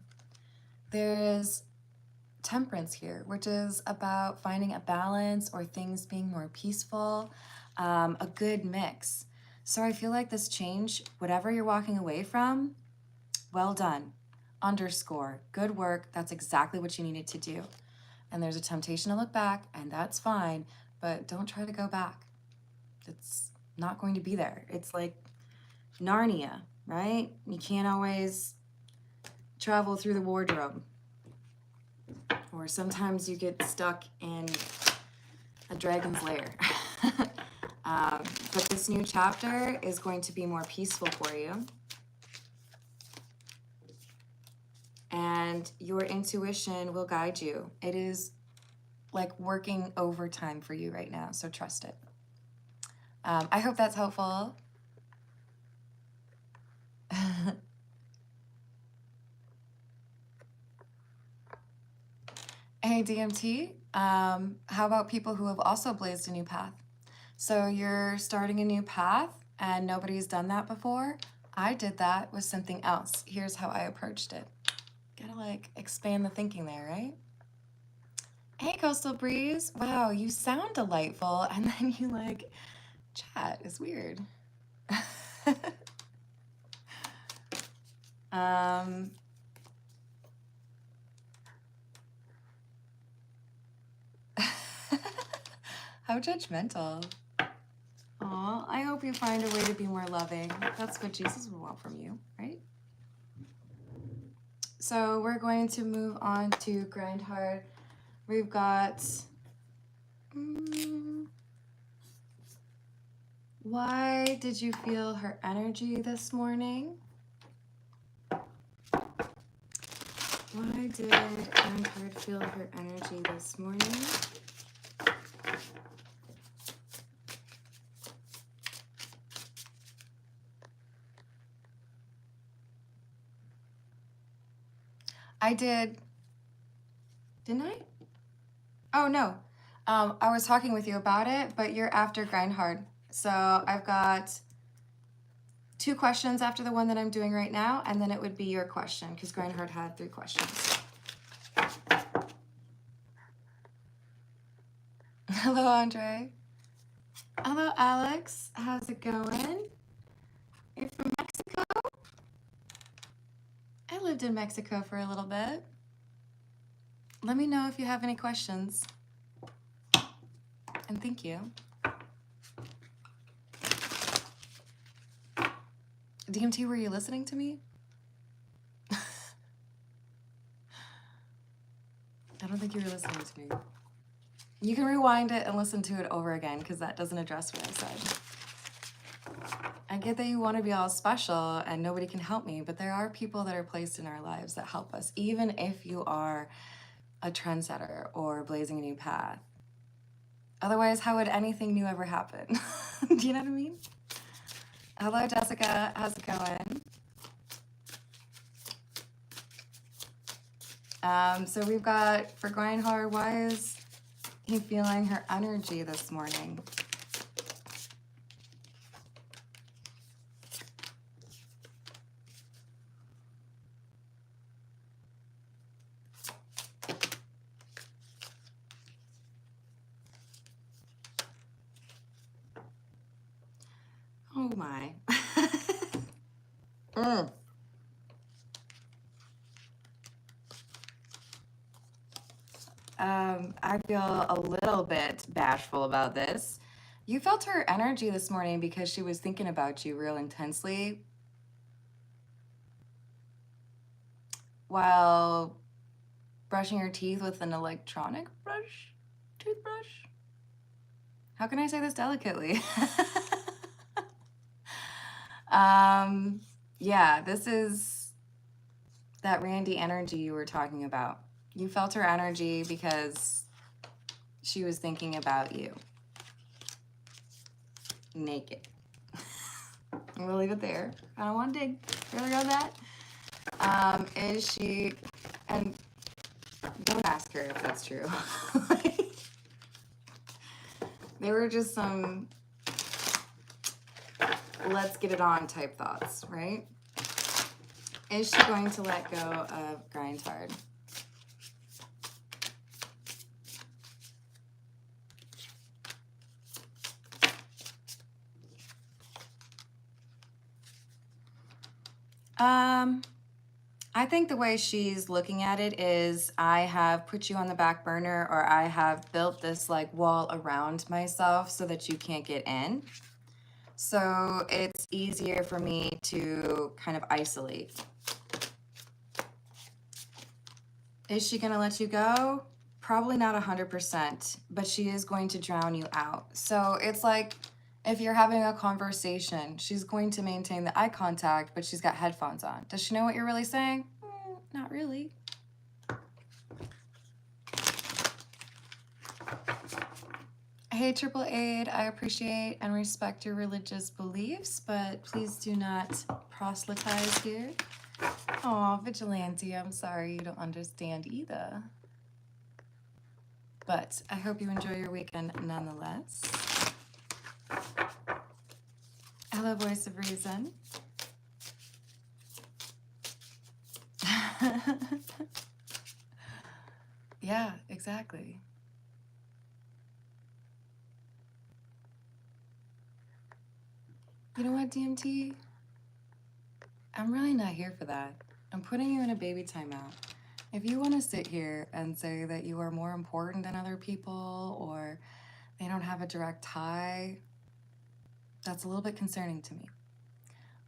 There is temperance here, which is about finding a balance or things being more peaceful, a good mix. So I feel like this change, whatever you're walking away from, well done. Underscore, good work. That's exactly what you needed to do. And there's a temptation to look back, and that's fine, but don't try to go back. It's not going to be there. It's like Narnia, right? You can't always travel through the wardrobe. Or sometimes you get stuck in a dragon's lair. But this new chapter is going to be more peaceful for you. And your intuition will guide you. It is like working overtime for you right now, so trust it. I hope that's helpful. Hey, DMT, how about people who have also blazed a new path? So you're starting a new path and nobody's done that before. I did that with something else. Here's how I approached it. Gotta like expand the thinking there, right? Hey, Coastal Breeze. Wow, you sound delightful. And then you like chat. It's weird. um, How judgmental. Aw, I hope you find a way to be more loving. That's what Jesus would want from you, right? So we're going to move on to Grind Hard. We've got... why did you feel her energy this morning? Why did Grind Hard feel her energy this morning? I did, didn't I? Oh, no. I was talking with you about it, but you're after Grind Hard. So I've got 2 questions after the one that I'm doing right now, and then it would be your question, because Grind Hard had 3 questions. Hello, Andre. Hello, Alex. How's it going? You're from Mexico? I lived in Mexico for a little bit. Let me know if you have any questions. And thank you. DMT, were you listening to me? I don't think you were listening to me. You can rewind it and listen to it over again because that doesn't address what I said. I get that you want to be all special and nobody can help me, but there are people that are placed in our lives that help us, even if you are a trendsetter or blazing a new path. Otherwise, how would anything new ever happen? Do you know what I mean? Hello, Jessica. How's it going? So we've got, for Grind Hard, why is he feeling her energy this morning? Oh my. I feel a little bit bashful about this. You felt her energy this morning because she was thinking about you real intensely while brushing her teeth with an electronic toothbrush. How can I say this delicately? Yeah, this is that Randy energy you were talking about. You felt her energy because she was thinking about you. Naked. I'm gonna leave it there. I don't want to dig further on that. Is she, and don't ask her if that's true. They were just some let's get it on type thoughts, right? Is she going to let go of Grind Hard? I think the way she's looking at it is I have put you on the back burner, or I have built this like wall around myself so that you can't get in. So it's easier for me to kind of isolate. Is she gonna let you go? probably not 100%, but she is going to drown you out. So it's like if you're having a conversation, she's going to maintain the eye contact, but she's got headphones on. Does she know what you're really saying? Not really. Hey, Triple Aid, I appreciate and respect your religious beliefs, but please do not proselytize here. Aw, Vigilante, I'm sorry you don't understand either. But I hope you enjoy your weekend nonetheless. Hello, Voice of Reason. Yeah, exactly. You know what, DMT? I'm really not here for that. I'm putting you in a baby timeout. If you want to sit here and say that you are more important than other people or they don't have a direct tie, that's a little bit concerning to me.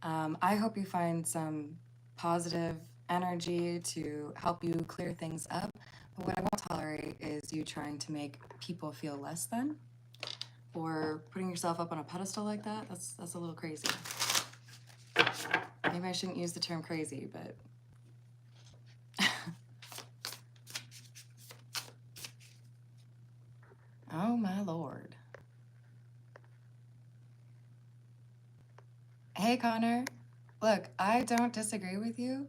I hope you find some positive energy to help you clear things up. But what I won't tolerate is you trying to make people feel less than or putting yourself up on a pedestal like that. That's a little crazy. Maybe I shouldn't use the term crazy, but oh my Lord. Hey, Connor. Look, I don't disagree with you,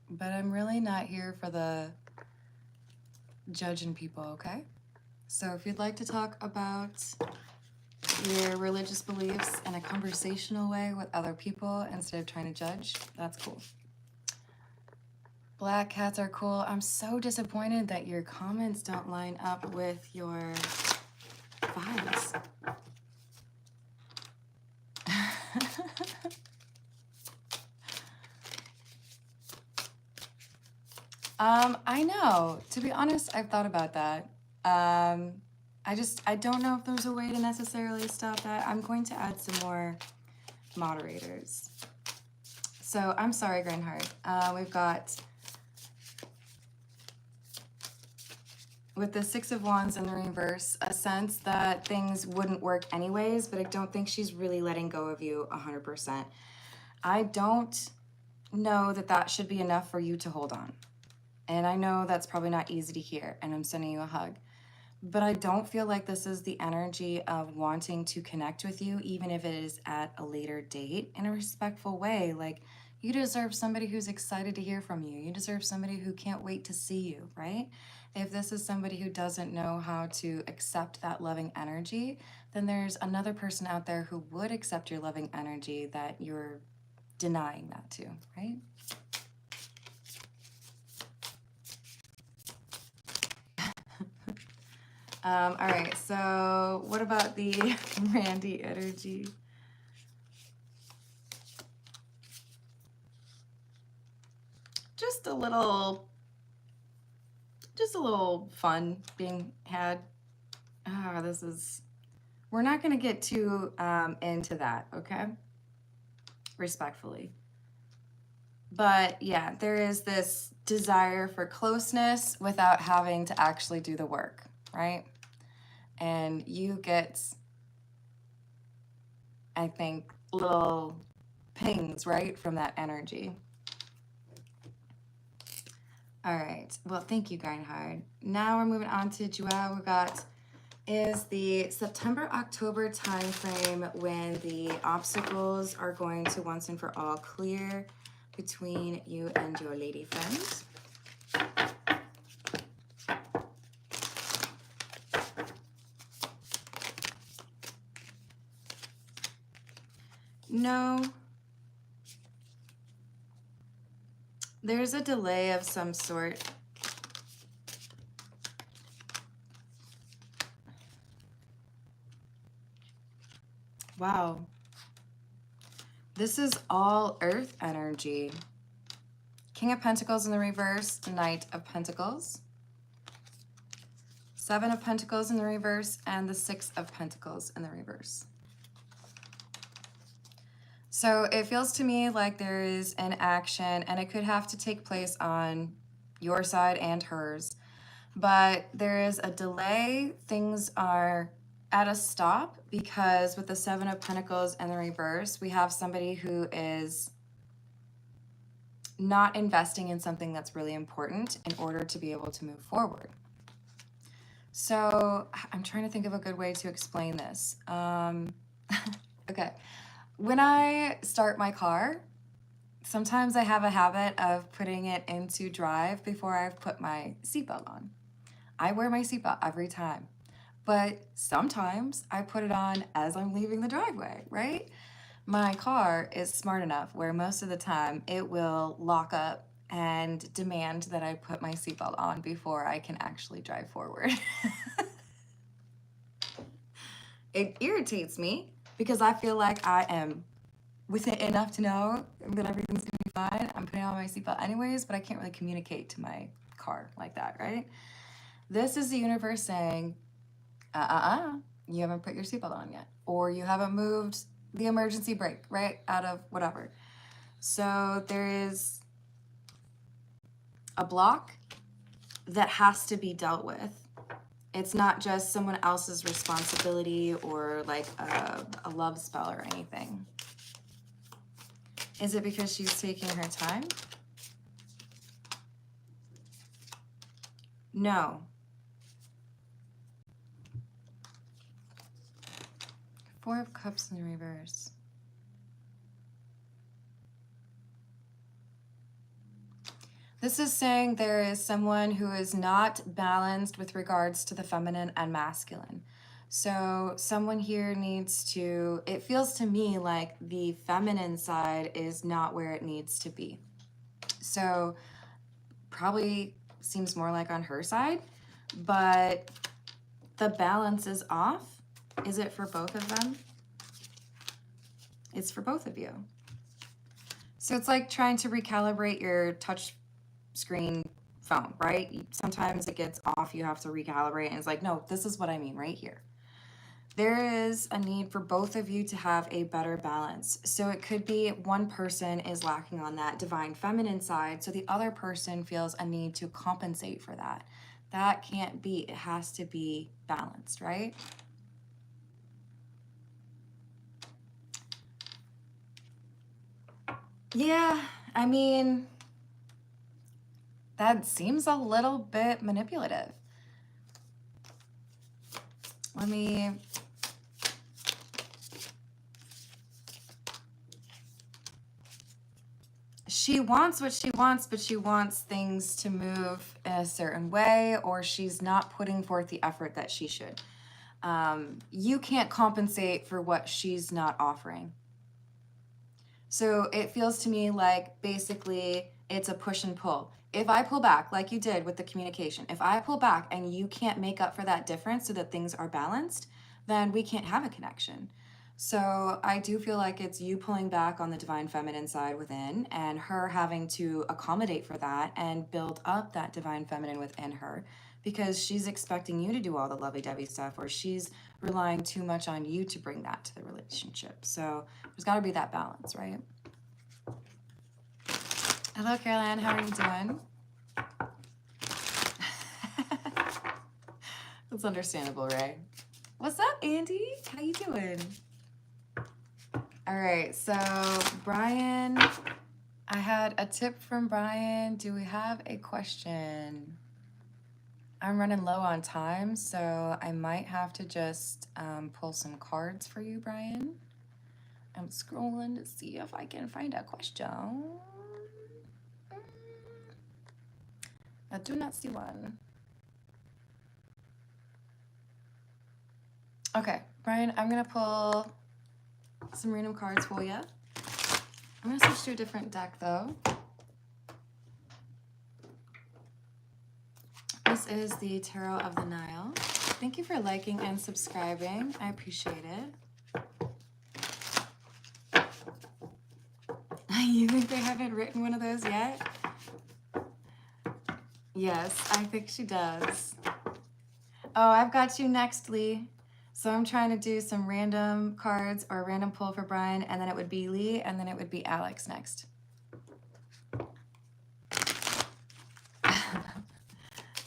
but I'm really not here for the judging people, okay? So if you'd like to talk about your religious beliefs in a conversational way with other people instead of trying to judge, that's cool. Black cats are cool. I'm so disappointed that your comments don't line up with your vibes. I know. To be honest, I've thought about that. I don't know if there's a way to necessarily stop that. I'm going to add some more moderators. So I'm sorry, Grindheart. We've got, with the Six of Wands in the reverse, a sense that things wouldn't work anyways, but I don't think she's really letting go of you 100%. I don't know that that should be enough for you to hold on. And I know that's probably not easy to hear, and I'm sending you a hug. But I don't feel like this is the energy of wanting to connect with you, even if it is at a later date, in a respectful way. Like, you deserve somebody who's excited to hear from you. You deserve somebody who can't wait to see you, right? If this is somebody who doesn't know how to accept that loving energy, then there's another person out there who would accept your loving energy that you're denying that to, right? All right, so what about the Randy energy? Just a little fun being had. We're not gonna get too into that, okay? Respectfully. But yeah, there is this desire for closeness without having to actually do the work, right? And you get, I think, little pings, right, from that energy. All right, well, thank you, Grindhard. Now we're moving on to Joelle. We've got, is the September-October timeframe when the obstacles are going to once and for all clear between you and your lady friend. No. There's a delay of some sort. Wow. This is all earth energy. King of Pentacles in the reverse, Knight of Pentacles. Seven of Pentacles in the reverse, and the Six of Pentacles in the reverse. So it feels to me like there is an action, and it could have to take place on your side and hers. but there is a delay. Things are at a stop because with the Seven of Pentacles and the reverse, we have somebody who is not investing in something that's really important in order to be able to move forward. So I'm trying to think of a good way to explain this. Okay. When I start my car, sometimes I have a habit of putting it into drive before I've put my seatbelt on. I wear my seatbelt every time, but sometimes I put it on as I'm leaving the driveway, right? My car is smart enough where most of the time it will lock up and demand that I put my seatbelt on before I can actually drive forward. It irritates me because I feel like I am with it enough to know that everything's gonna be fine. I'm putting on my seatbelt anyways, but I can't really communicate to my car like that, right? This is the universe saying, you haven't put your seatbelt on yet, or you haven't moved the emergency brake, right, out of whatever. So there is a block that has to be dealt with. It's not just someone else's responsibility or like a love spell or anything. Is it because she's taking her time? No. Four of Cups in reverse. This is saying there is someone who is not balanced with regards to the feminine and masculine. So someone here needs to, it feels to me like the feminine side is not where it needs to be. So probably seems more like on her side, but the balance is off. Is it for both of them? It's for both of you. So it's like trying to recalibrate your touch screen phone, right? Sometimes it gets off, you have to recalibrate, and it's like, no, this is what I mean right here. There is a need for both of you to have a better balance. So it could be one person is lacking on that divine feminine side, so the other person feels a need to compensate for that. That can't be. It has to be balanced, right? Yeah, I mean, that seems a little bit manipulative. Let me... She wants what she wants, but she wants things to move in a certain way, or she's not putting forth the effort that she should. You can't compensate for what she's not offering. So it feels to me like basically it's a push and pull. If I pull back, like you did with the communication, if I pull back and you can't make up for that difference so that things are balanced, then we can't have a connection. So I do feel like it's you pulling back on the divine feminine side within and her having to accommodate for that and build up that divine feminine within her because she's expecting you to do all the lovey-dovey stuff or she's relying too much on you to bring that to the relationship. So there's got to be that balance, right? Hello, Caroline. How are you doing? That's understandable, right? What's up, Andy? How you doing? All right, so Brian, I had a tip from Brian. Do we have a question? I'm running low on time, so I might have to just pull some cards for you, Brian. I'm scrolling to see if I can find a question. I do not see one. Okay, Brian, I'm gonna pull some random cards for you. I'm gonna switch to a different deck though. This is the Tarot of the Nile. Thank you for liking and subscribing. I appreciate it. You think they haven't written one of those yet? Yes, I think she does. Oh, I've got you next, Lee. So I'm trying to do some random cards or a random pull for Brian, and then it would be Lee, and then it would be Alex next.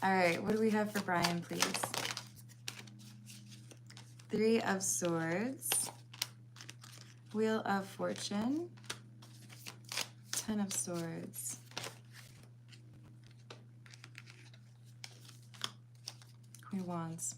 All right, what do we have for Brian, please? 3 of Swords, Wheel of Fortune, 10 of Swords, Queen of Wands.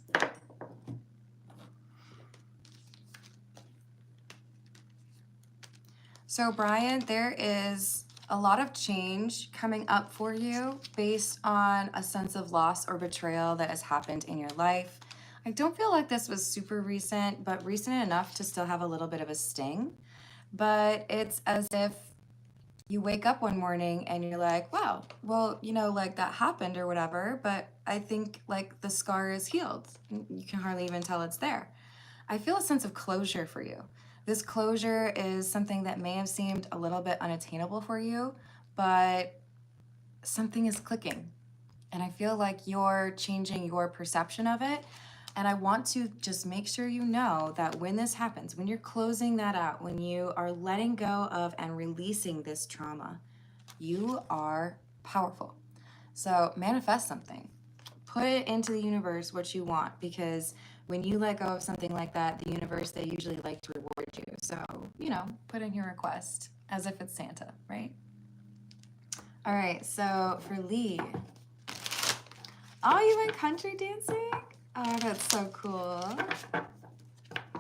So Brian, there is a lot of change coming up for you based on a sense of loss or betrayal that has happened in your life. I don't feel like this was super recent, but recent enough to still have a little bit of a sting. But it's as if you wake up one morning and you're like, wow, well, you know, like that happened or whatever, but I think like the scar is healed. You can hardly even tell it's there. I feel a sense of closure for you. This closure is something that may have seemed a little bit unattainable for you, but something is clicking. And I feel like you're changing your perception of it. And I want to just make sure you know that when this happens, when you're closing that out, when you are letting go of and releasing this trauma, you are powerful. So manifest something. Put it into the universe what you want, because when you let go of something like that, the universe, they usually like to reward you. So, you know, put in your request as if it's Santa, right? All right, so for Lee. Oh, you went country dancing? Oh, that's so cool.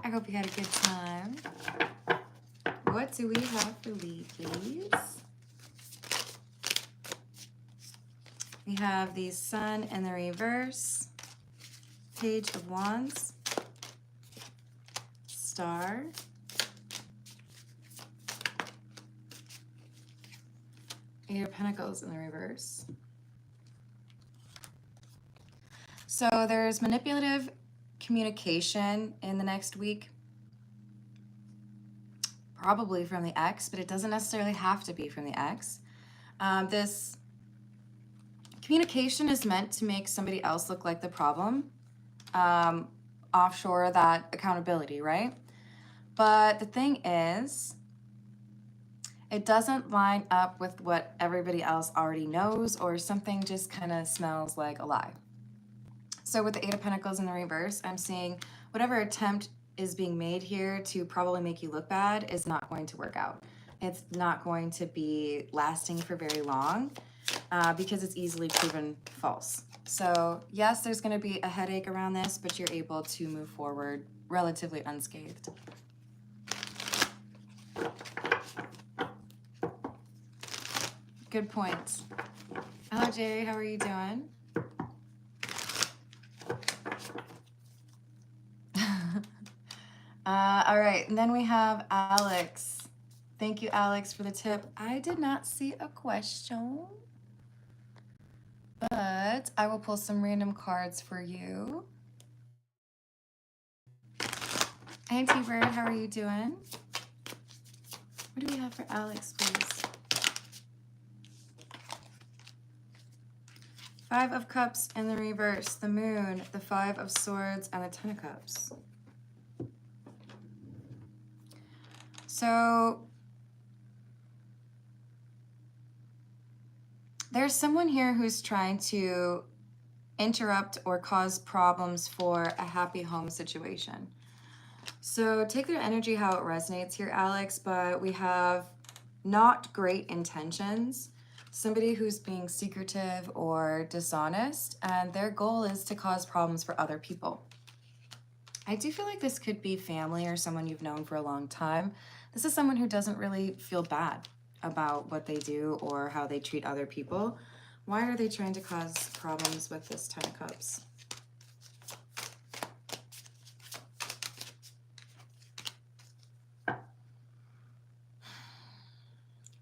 I hope you had a good time. What do we have for Lee, please? We have the Sun in the reverse, Page of Wands, Star, Eight of Pentacles in the reverse. So there's manipulative communication in the next week, probably from the ex, but it doesn't necessarily have to be from the ex. This communication is meant to make somebody else look like the problem, offshore that accountability, right? But the thing is, it doesn't line up with what everybody else already knows, or something just kind of smells like a lie. So with the Eight of Pentacles in the reverse, I'm seeing whatever attempt is being made here to probably make you look bad is not going to work out. It's not going to be lasting for very long because it's easily proven false. So yes, there's going to be a headache around this, but you're able to move forward relatively unscathed. Good point. Hello, Jerry. How are you doing? All right, and then we have Alex. Thank you, Alex, for the tip. I did not see a question, but I will pull some random cards for you. Hey, T-Bird, how are you doing? What do we have for Alex, please? Five of Cups in the reverse, the Moon, the Five of Swords, and the Ten of Cups. So there's someone here who's trying to interrupt or cause problems for a happy home situation. So take their energy how it resonates here, Alex, but we have not great intentions. Somebody who's being secretive or dishonest, and their goal is to cause problems for other people. I do feel like this could be family or someone you've known for a long time. This is someone who doesn't really feel bad about what they do or how they treat other people. Why are they trying to cause problems with this Ten of Cups?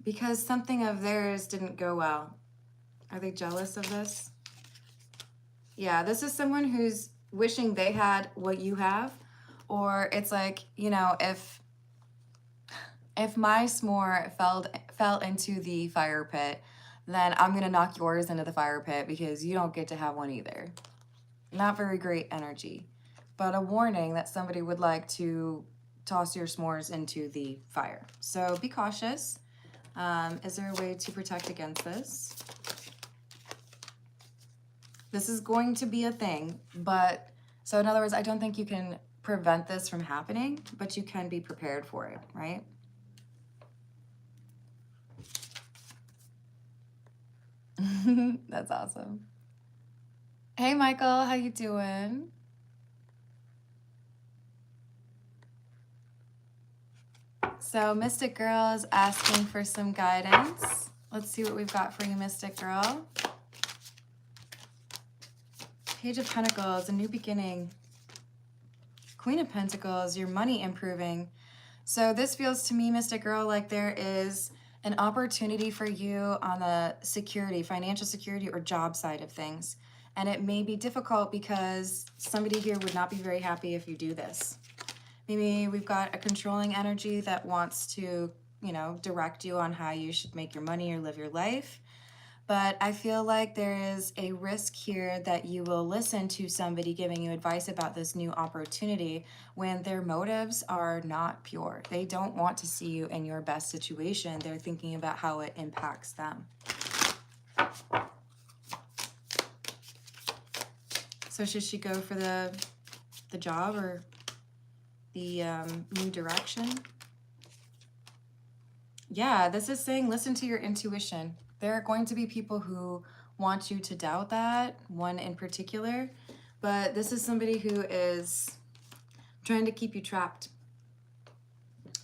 Because something of theirs didn't go well. Are they jealous of this? Yeah, this is someone who's wishing they had what you have, or it's like, you know, if my s'more fell into the fire pit, then I'm gonna knock yours into the fire pit because you don't get to have one either. Not very great energy, but a warning that somebody would like to toss your s'mores into the fire. So be cautious. Is there a way to protect against this? This is going to be a thing, but so in other words, I don't think you can prevent this from happening, but you can be prepared for it, right? That's awesome. Hey, Michael, how you doing? So Mystic Girl is asking for some guidance. Let's see what we've got for you, Mystic Girl. Page of Pentacles, a new beginning. Queen of Pentacles, your money improving. So this feels to me, Mystic Girl, like there is an opportunity for you on the security, financial security or job side of things. And it may be difficult because somebody here would not be very happy if you do this. Maybe we've got a controlling energy that wants to, you know, direct you on how you should make your money or live your life. But I feel like there is a risk here that you will listen to somebody giving you advice about this new opportunity when their motives are not pure. They don't want to see you in your best situation. They're thinking about how it impacts them. So should she go for the job or the new direction? Yeah, this is saying listen to your intuition. There are going to be people who want you to doubt that, one in particular, but this is somebody who is trying to keep you trapped.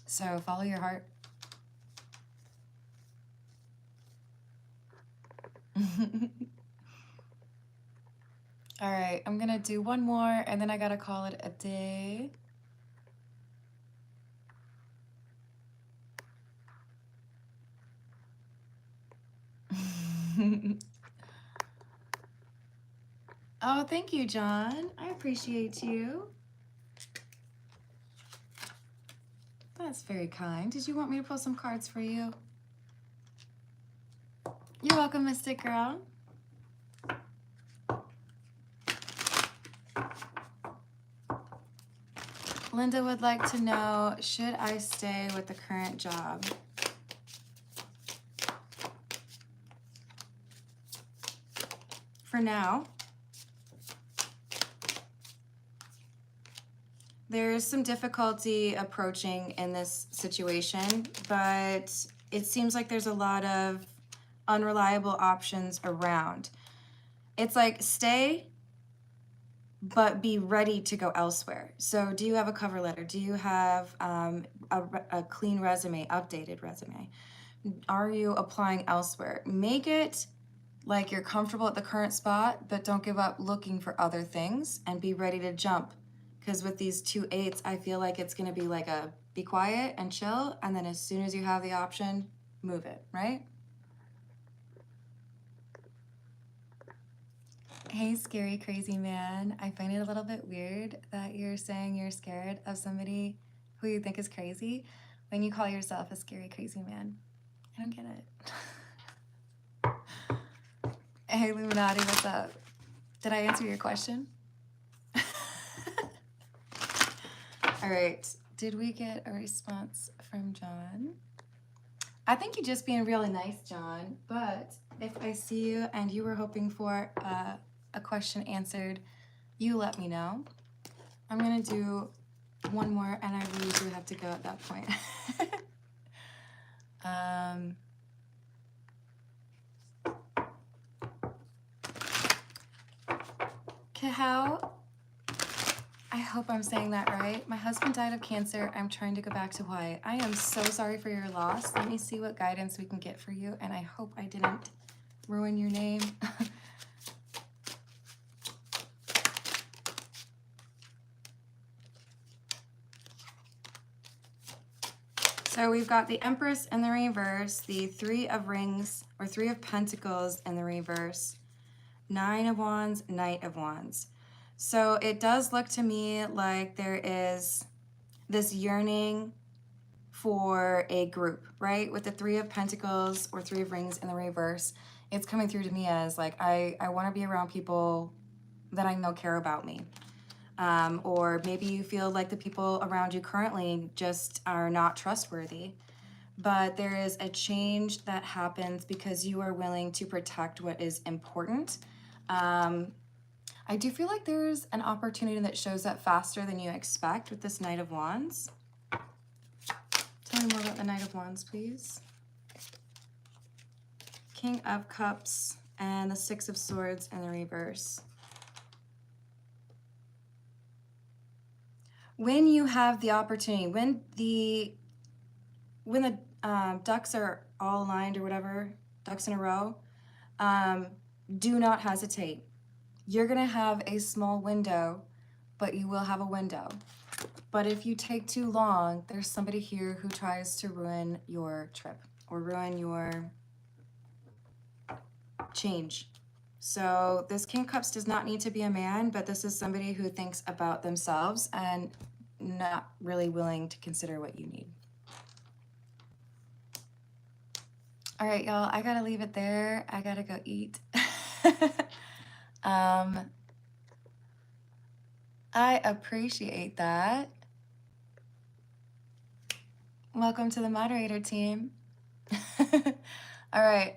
So follow your heart. All right, I'm gonna do one more and then I gotta call it a day. Oh, thank you, John. I appreciate you. That's very kind. Did you want me to pull some cards for you? You're welcome, Mystic Girl. Linda would like to know, should I stay with the current job? For now, there's some difficulty approaching in this situation, but it seems like there's a lot of unreliable options around. It's like stay, but be ready to go elsewhere. So do you have a cover letter? Do you have a clean resume, updated resume? Are you applying elsewhere? Make it like you're comfortable at the current spot, but don't give up looking for other things and be ready to jump. Because with these 2 8s, I feel like it's going to be like a be quiet and chill. And then as soon as you have the option, move it, right? Hey, scary, crazy man. I find it a little bit weird that you're saying you're scared of somebody who you think is crazy when you call yourself a scary, crazy man. I don't get it. Hey, Illuminati, what's up? Did I answer your question? All right. Did we get a response from John? I think you're just being really nice, John. But if I see you and you were hoping for a question answered, you let me know. I'm going to do one more, and I really do have to go at that point. Kahau, I hope I'm saying that right. My husband died of cancer. I'm trying to go back to Hawaii. I am so sorry for your loss. Let me see what guidance we can get for you, and I hope I didn't ruin your name. So we've got the Empress in the reverse, the 3 of Rings, or 3 of Pentacles in the reverse, 9 of Wands, Knight of Wands. So it does look to me like there is this yearning for a group, right? With the 3 of Pentacles or 3 of Rings in the reverse, it's coming through to me as like, I want to be around people that I know care about me. Or maybe you feel like the people around you currently just are not trustworthy. But there is a change that happens because you are willing to protect what is important. I do feel like there's an opportunity that shows up faster than you expect with this Knight of Wands. Tell me more about the Knight of Wands, please. King of Cups and the Six of Swords in the reverse. When you have the opportunity, when the ducks are all aligned or whatever, ducks in a row, do not hesitate. You're gonna have a small window, but you will have a window. But if you take too long, there's somebody here who tries to ruin your trip or ruin your change. So this King of Cups does not need to be a man, but this is somebody who thinks about themselves and not really willing to consider what you need. All right, y'all, I gotta leave it there. I gotta go eat. I appreciate that. Welcome to the moderator team. All right.